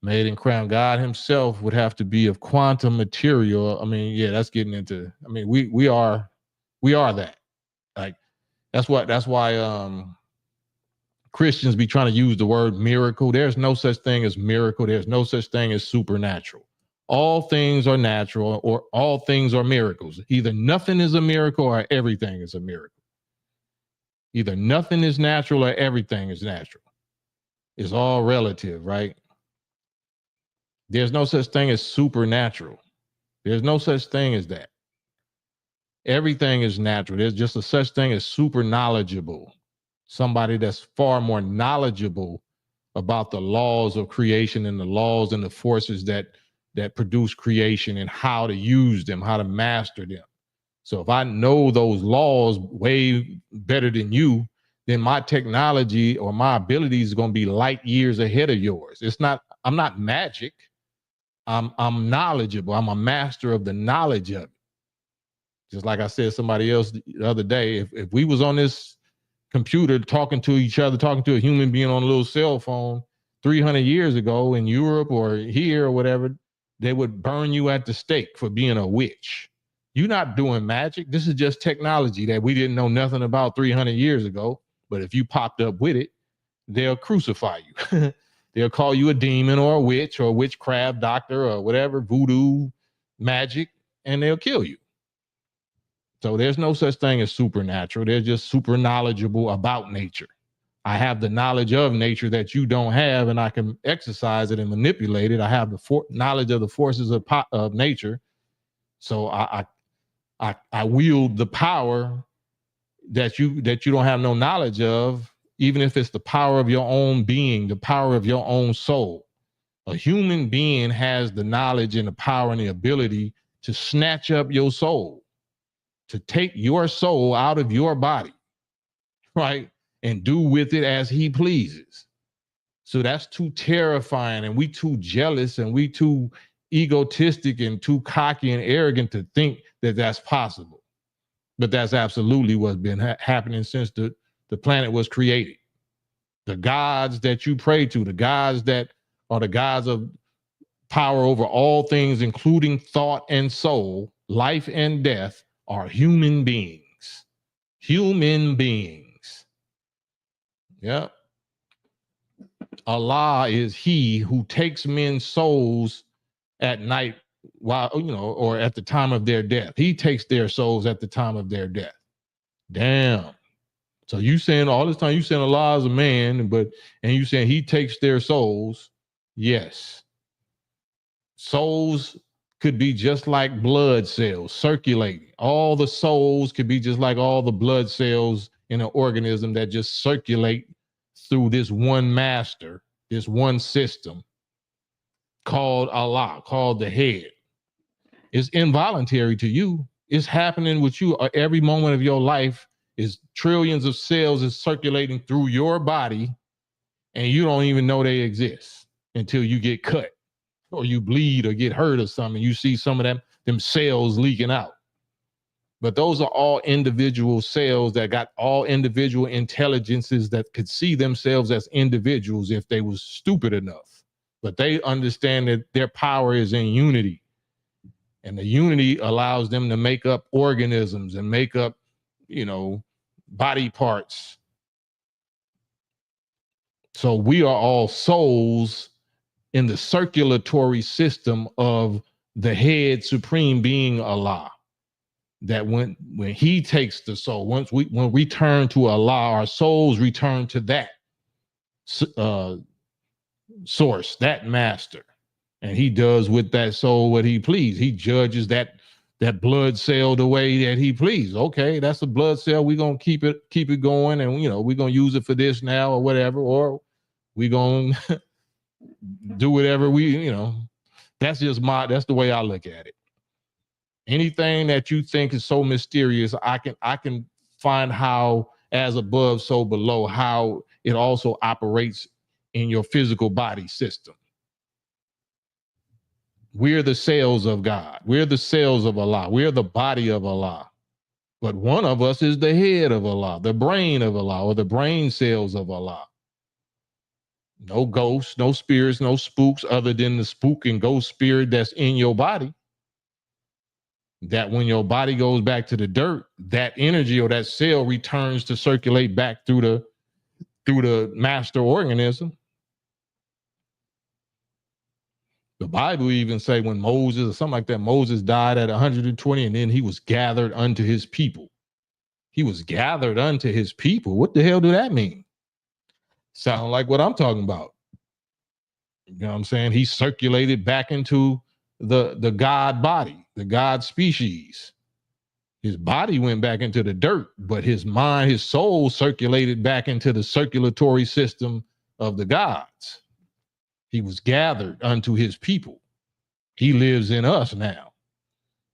Made and crown. God himself would have to be of quantum material. I mean, yeah, that's getting into, I mean, we are that. Like, that's why Christians be trying to use the word miracle. There's no such thing as miracle. There's no such thing as supernatural. All things are natural, or all things are miracles. Either nothing is a miracle or everything is a miracle. Either nothing is natural or everything is natural. It's all relative, right? There's no such thing as supernatural. There's no such thing as that. Everything is natural. There's just a such thing as super knowledgeable. Somebody that's far more knowledgeable about the laws of creation and the laws and the forces that produce creation and how to use them, how to master them. So if I know those laws way better than you, then my technology or my abilities is going to be light years ahead of yours. I'm not magic. I'm knowledgeable. I'm a master of the knowledge of it. Just like I said, somebody else the other day, if we was on this computer talking to each other, talking to a human being on a little cell phone 300 years ago in Europe or here or whatever, they would burn you at the stake for being a witch. You're not doing magic. This is just technology that we didn't know nothing about 300 years ago. But if you popped up with it, they'll crucify you. They'll call you a demon or a witch or a witchcraft doctor or whatever, voodoo, magic, and they'll kill you. So there's no such thing as supernatural. They're just super knowledgeable about nature. I have the knowledge of nature that you don't have, and I can exercise it and manipulate it. I have the knowledge of the forces of nature. So I wield the power that you don't have no knowledge of, even if it's the power of your own being, the power of your own soul. A human being has the knowledge and the power and the ability to snatch up your soul, to take your soul out of your body, right? And do with it as he pleases. So that's too terrifying, and we too jealous, and we too egotistic and too cocky and arrogant to think that that's possible. But that's absolutely what's been happening since the planet was created. The gods that you pray to, the gods that are the gods of power over all things, including thought and soul, life and death, are human beings. Human beings. Yeah. Allah is he who takes men's souls at night while, or at the time of their death. He takes their souls at the time of their death. Damn. So you saying all this time, you saying Allah is a man, and you saying he takes their souls. Yes. Souls could be just like blood cells circulating. All the souls could be just like all the blood cells in an organism that just circulate through this one master, this one system called Allah, called the head. It's involuntary to you. It's happening with you every moment of your life. Is trillions of cells is circulating through your body, and you don't even know they exist until you get cut or you bleed or get hurt or something. You see some of them cells leaking out. But those are all individual cells that got all individual intelligences that could see themselves as individuals if they was stupid enough. But they understand that their power is in unity. And the unity allows them to make up organisms and make up, body parts. So we are all souls in the circulatory system of the head supreme being Allah. That when he takes the soul, when we turn to Allah, our souls return to that source, that master. And he does with that soul what he please. He judges that blood cell the way that he please. Okay, that's a blood cell. We're gonna keep it going, and we're gonna use it for this now or whatever, or we're gonna do whatever that's the way I look at it. Anything that you think is so mysterious, I can find how, as above, so below, how it also operates in your physical body system. We're the cells of God. We're the cells of Allah. We're the body of Allah. But one of us is the head of Allah, the brain of Allah, or the brain cells of Allah. No ghosts, no spirits, no spooks other than the spook and ghost spirit that's in your body. That when your body goes back to the dirt, that energy or that cell returns to circulate back through the master organism. The Bible even say when Moses or something like that, Moses died at 120 and then he was gathered unto his people. He was gathered unto his people. What the hell do that mean? Sound like what I'm talking about. You know what I'm saying? He circulated back into the God body, the God species. His body went back into the dirt, but his mind, his soul circulated back into the circulatory system of the gods. He was gathered unto his people. He lives in us now.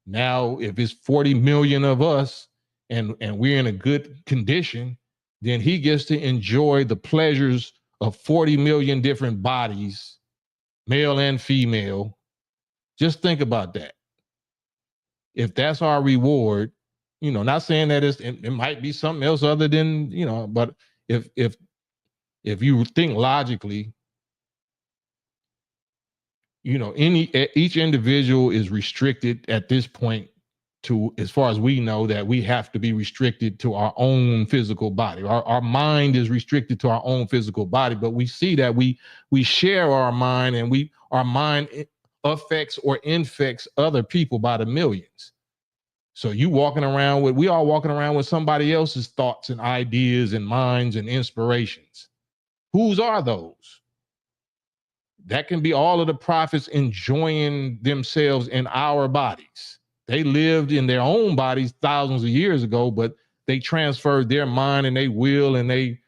Now, if it's 40 million of us and we're in a good condition, then he gets to enjoy the pleasures of 40 million different bodies, male and female. Just think about that. If that's our reward, not saying that it might be something else other than, but if you think logically, each individual is restricted at this point to, as far as we know, that we have to be restricted to our own physical body. Our mind is restricted to our own physical body, but we see that we share our mind, and our mind affects or infects other people by the millions. So we all walking around with somebody else's thoughts and ideas and minds and inspirations. Whose are those? That can be all of the prophets enjoying themselves in our bodies. They lived in their own bodies thousands of years ago, but they transferred their mind and they will and they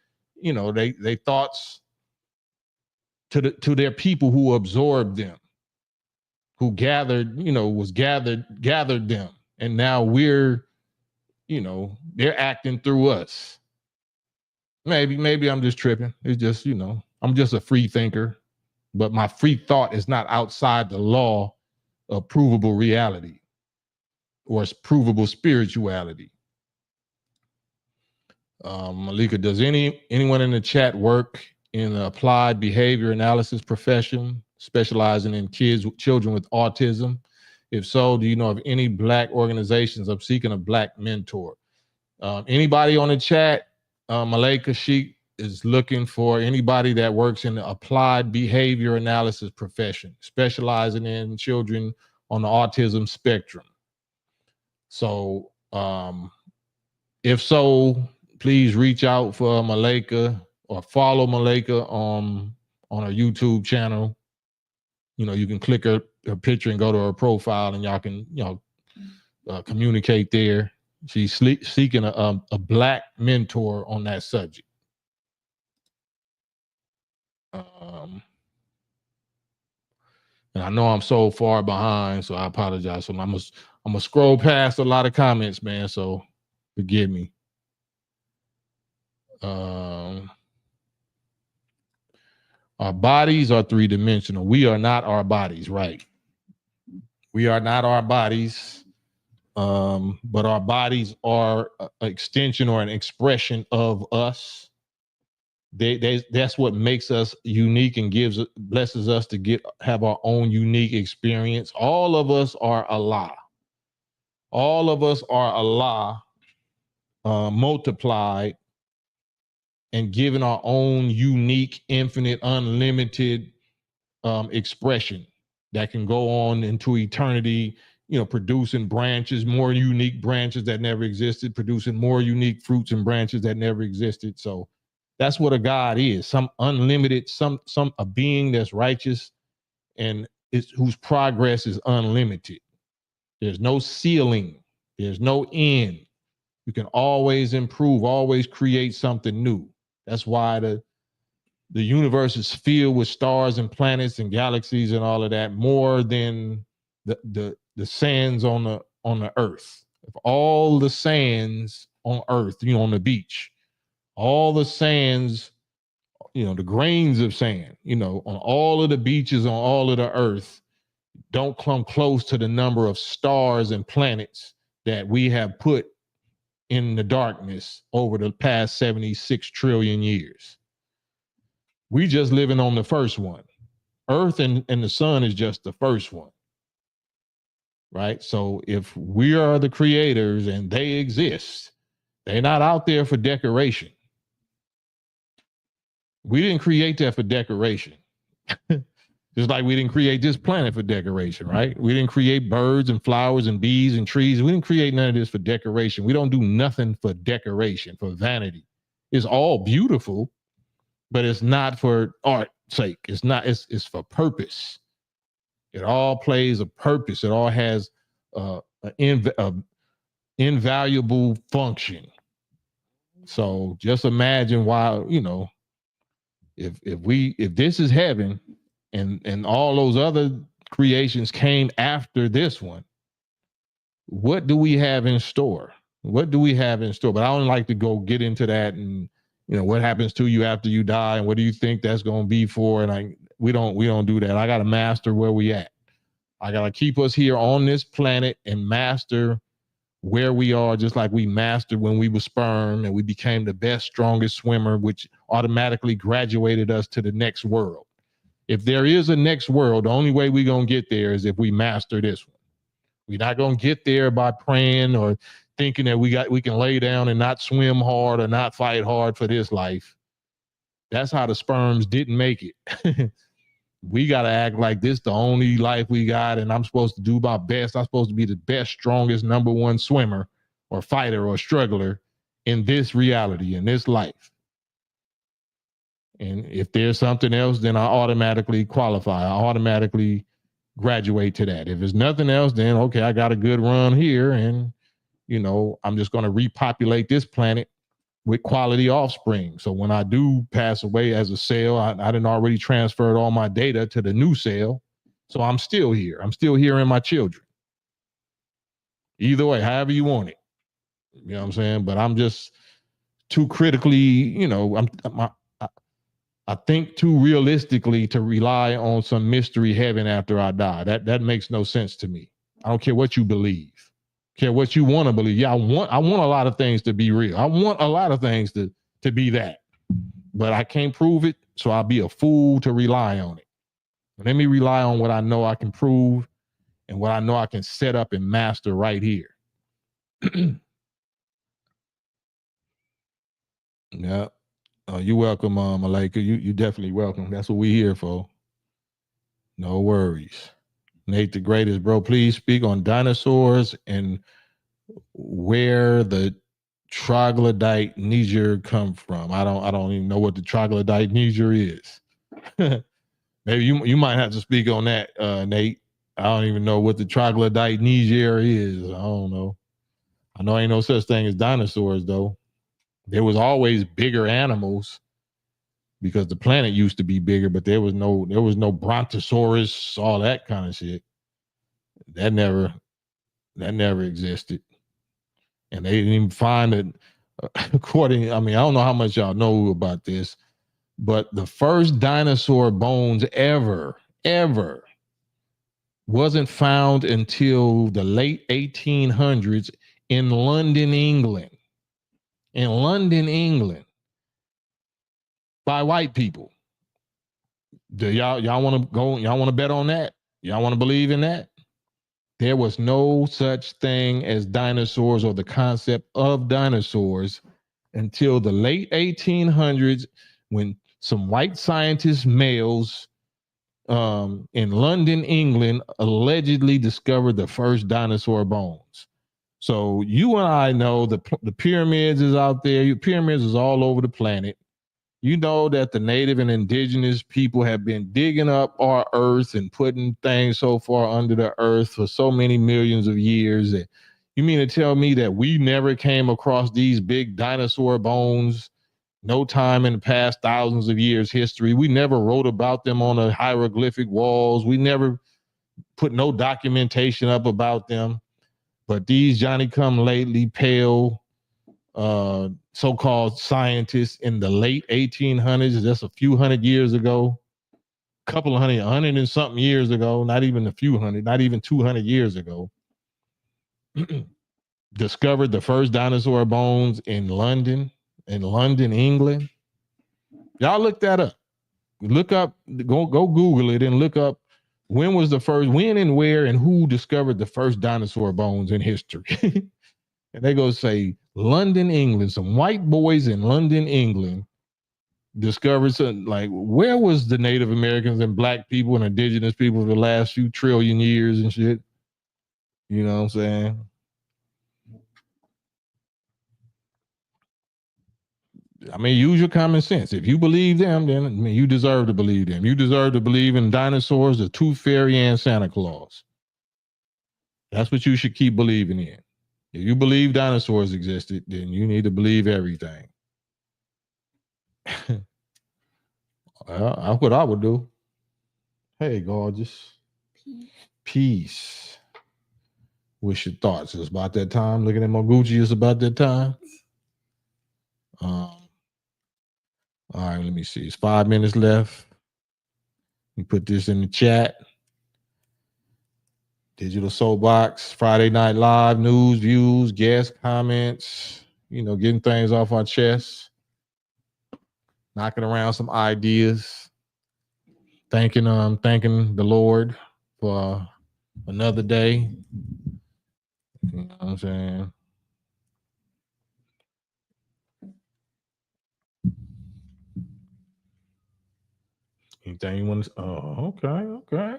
thoughts to their people who absorbed them, who gathered them. And now we're, they're acting through us. Maybe I'm just tripping. It's just, I'm just a free thinker. But my free thought is not outside the law of provable reality or provable spirituality. Malika, does anyone in the chat work in the applied behavior analysis profession, specializing in children with autism? If so, do you know of any Black organizations? I'm seeking a Black mentor. Anybody on the chat? Malika Sheik is looking for anybody that works in the applied behavior analysis profession, specializing in children on the autism spectrum. So if so, please reach out for Malika or follow Malika on her YouTube channel. You can click her picture and go to her profile, and y'all can communicate there. She's seeking a Black mentor on that subject. And I know I'm so far behind, so I apologize. So I'm gonna scroll past a lot of comments, man. So forgive me. Our bodies are three-dimensional. We are not our bodies, right? We are not our bodies, but our bodies are an extension or an expression of us. That's what makes us unique and blesses us to have our own unique experience. All of us are Allah. All of us are Allah multiplied and given our own unique, infinite, unlimited expression that can go on into eternity, producing branches, more unique branches that never existed, producing more unique fruits and branches that never existed. So that's what a God is, some unlimited, a being that's righteous and whose progress is unlimited. There's no ceiling. There's no end. You can always improve, always create something new. That's why the universe is filled with stars and planets and galaxies and all of that, more than the sands on the earth. If all the sands on earth, on the beach, all the sands, the grains of sand, on all of the beaches on all of the earth, don't come close to the number of stars and planets that we have put in the darkness over the past 76 trillion years. We just living on the first one. Earth and the sun is just the first one. Right? So if we are the creators and they exist, they're not out there for decoration. We didn't create that for decoration. Just like we didn't create this planet for decoration, right? We didn't create birds and flowers and bees and trees. We didn't create none of this for decoration. We don't do nothing for decoration, for vanity. It's all beautiful, but it's not for art's sake. It's not, it's for purpose. It all plays a purpose. It all has an invaluable function. So just imagine why, you know, if this is heaven and all those other creations came after this one, what do we have in store? What do we have in store? But I don't like to go get into that and, you know, what happens to you after you die and what do you think that's going to be for? And we don't do that. I got to master where we at. I got to keep us here on this planet and master where we are, just like we mastered when we were sperm and we became the best, strongest swimmer, which automatically graduated us to the next world. If there is a next world, the only way we're going to get there is if we master this one. We're not going to get there by praying or thinking that we can lay down and not swim hard or not fight hard for this life. That's how the sperms didn't make it. We got to act like this the only life we got, and I'm supposed to do my best. I'm supposed to be the best, strongest, number one swimmer or fighter or struggler in this reality, in this life. And if there's something else, then I automatically qualify. I automatically graduate to that. If there's nothing else, then okay, I got a good run here, and you know, I'm just going to repopulate this planet with quality offspring. So when I do pass away as a cell, I done already transferred all my data to the new cell. So I'm still here. I'm still here in my children. Either way, however you want it. You know what I'm saying? But I'm just too critically, you know, I think too realistically to rely on some mystery heaven after I die. That makes no sense to me. I don't care what you believe. Care what you want to believe. Yeah, I want a lot of things to be real. I want a lot of things to be that. But I can't prove it, so I'll be a fool to rely on it. Let me rely on what I know I can prove and what I know I can set up and master right here. Yeah. You're welcome, Malika. You definitely welcome. That's what we here for. No worries. Nate the Greatest, bro. Please speak on dinosaurs and where the troglodyte Niger come from. I don't even know what the troglodyte Niger is. Maybe you might have to speak on that, Nate. I don't even know what the troglodyte Niger is. I don't know. I know ain't no such thing as dinosaurs though. There was always bigger animals because the planet used to be bigger, but there was no brontosaurus, all that kind of shit. That never existed. And they didn't even find it according, I mean, I don't know how much y'all know about this, but the first dinosaur bones ever wasn't found until the late 1800s in London, England. In London, England, by white people. Do y'all want to go? Y'all want to bet on that? Y'all want to believe in that? There was no such thing as dinosaurs or the concept of dinosaurs until the late 1800s, when some white scientist males in London, England, allegedly discovered the first dinosaur bones. So you and I know the pyramids is out there. Pyramids is all over the planet. You know that the native and indigenous people have been digging up our earth and putting things so far under the earth for so many millions of years. That you mean to tell me that we never came across these big dinosaur bones? No time in the past thousands of years history. We never wrote about them on the hieroglyphic walls. We never put no documentation up about them. But these Johnny-come-lately pale so-called scientists in the late 1800s, that's a few hundred years ago, couple of hundred and something years ago, not even a few hundred, not even 200 years ago, discovered the first dinosaur bones in London, England. Y'all look that up. Look up, go Google it and look up when and where and who discovered the first dinosaur bones in history. And they go say London, England. Some white boys in London, England discovered something like, where was the Native Americans and black people and indigenous people for the last few trillion years and shit? You know what I'm saying? I mean, use your common sense. If you believe them, then I mean, you deserve to believe them. You deserve to believe in dinosaurs, the Tooth Fairy, and Santa Claus. That's what you should keep believing in. If you believe dinosaurs existed, then you need to believe everything. Well, that's what I would do. Hey, gorgeous. Peace. What's your thoughts? It's about that time. Looking at my Gucci, it's about that time. All right, let me see. It's 5 minutes left. We put this in the chat. Digital Soapbox, Friday Night Live, news, views, guests, comments, getting things off our chests, knocking around some ideas, thanking the Lord for another day. You know what I'm saying? Anything you want to? Oh, okay.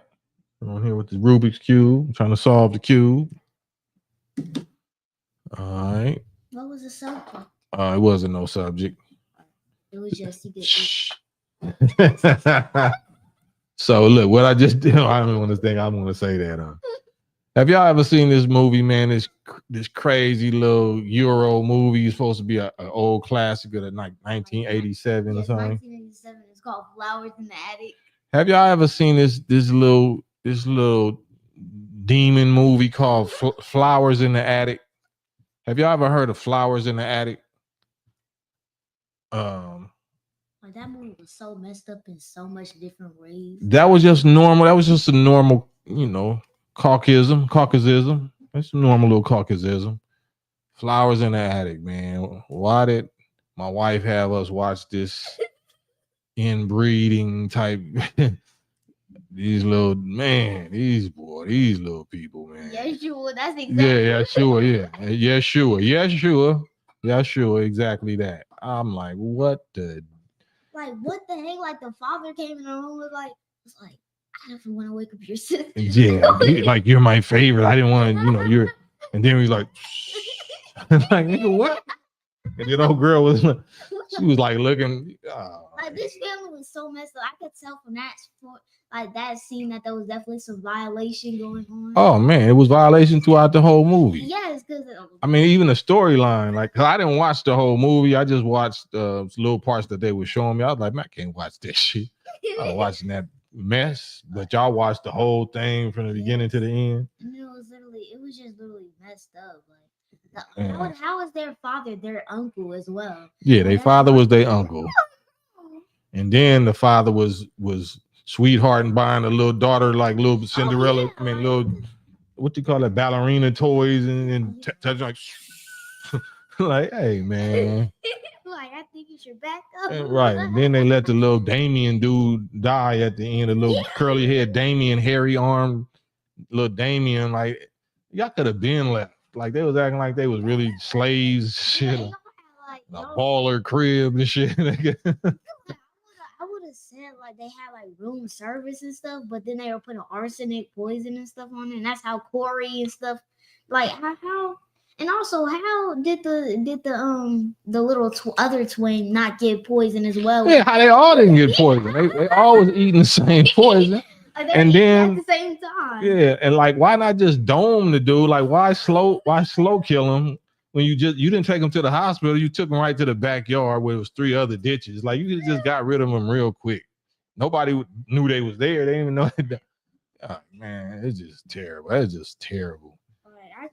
I'm on here with the Rubik's Cube. I'm trying to solve the cube. All right. What was the subject? It wasn't no subject. It was just Shh. So look, what I just did. I don't want to think. I'm going to say that. Have y'all ever seen this movie, man? This crazy little Euro movie. It's supposed to be an old classic of the 1987 or something. 1987. It's called Flowers in the Attic. Have y'all ever seen this little demon movie called Flowers in the Attic? Have y'all ever heard of Flowers in the Attic? That movie was so messed up in so much different ways. That was just normal. That was just a normal, Caucasism. That's a normal little Caucasism. Flowers in the Attic, man. Why did my wife have us watch this inbreeding type? These little people, man. Yeah, sure. That's exactly. Yeah, sure. Exactly that. I'm like, what the? Like, what the heck? Like, the father came in the room was like, I don't want to wake up your sister. Yeah, like you're my favorite. I didn't want to, you're. And then he's like, like, nigga, what? And the old girl was, she was like looking. Like, this family was so messed up. I could tell from that scene that there was definitely some violation going on. Oh man, it was violation throughout the whole movie. Yes, because I mean, even the storyline. Like, 'cause I didn't watch the whole movie. I just watched little parts that they were showing me. I was like, man, I can't watch this shit. I was watching that mess, but y'all watched the whole thing from the beginning to the end. And it was just literally messed up. Like, how was their father their uncle as well? Yeah, their father was their uncle, and then the father was sweetheart and buying a little daughter like little Cinderella. Oh, yeah. I mean, little what do you call it, ballerina toys and touch like, like, hey man. Like, I think you should back up. Right. And then they let the little Damien dude die at the end. A little curly head Damien, hairy arm, little Damien. Like, y'all could have been left. Like, they was acting like they was really slaves, shit. Yeah, a baller crib and shit. I would have said like they had like room service and stuff, but then they were putting arsenic poison and stuff on it, and that's how Corey and stuff. Like how. And also, how did the little other twin not get poison as well? Yeah, how they all didn't get poison. They all was eating the same poison. And then at the same time. Yeah, and like, why not just dome the dude? Like, why slow kill him when you didn't take him to the hospital? You took him right to the backyard where it was 3 other ditches. Like, you just got rid of them real quick. Nobody knew they was there. They didn't even know. Oh, man, it's just terrible. That's just terrible.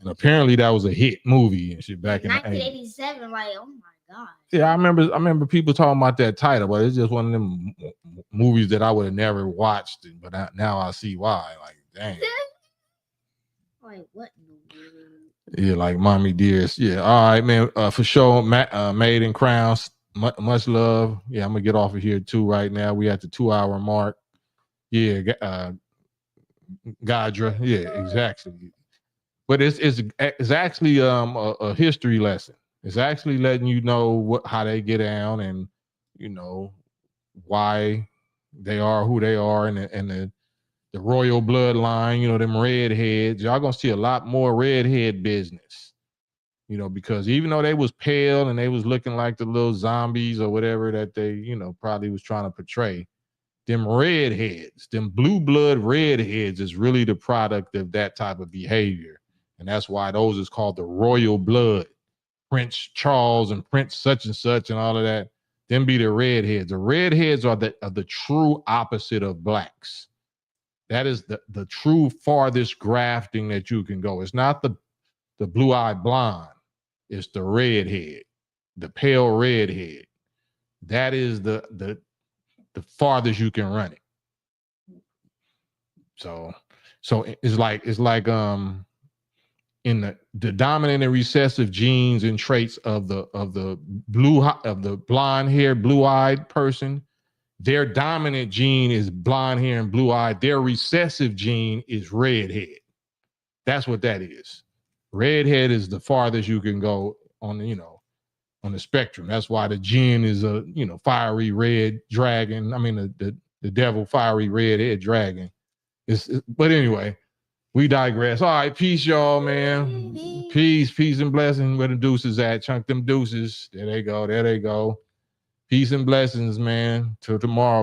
And apparently that was a hit movie and shit back in 1987. Like, oh my gosh. Yeah, I remember people talking about that title, but it's just one of them movies that I would have never watched. But now I see why. Like, dang. Like, what in the world? Yeah, like Mommy Dearest. Yeah, all right, man. For sure, Made in Crowns. Much love. Yeah, I'm gonna get off of here too right now. We at the 2-hour mark. Yeah, Gadra. Yeah, exactly. But it's actually a history lesson. It's actually letting you know how they get down and why they are who they are and the royal bloodline. Them redheads. Y'all gonna see a lot more redhead business. Because even though they was pale and they was looking like the little zombies or whatever that they probably was trying to portray, them redheads, them blue blood redheads is really the product of that type of behavior. And that's why those is called the royal blood. Prince Charles and Prince such and such and all of that. Them be the redheads. The redheads are the true opposite of blacks. That is the true farthest grafting that you can go. It's not the blue-eyed blonde. It's the redhead, the pale redhead. That is the farthest you can run it. So it's like in the dominant and recessive genes and traits of the blonde hair, blue-eyed person, their dominant gene is blonde hair and blue-eyed. Their recessive gene is redhead. That's what that is. Redhead is the farthest you can go on the spectrum. That's why the jinn is a fiery red dragon. I mean the devil fiery redhead dragon. But anyway, we digress. All right, peace, y'all, man. Peace and blessings. Where the deuces at? Chunk them deuces. There they go. Peace and blessings, man. Till tomorrow.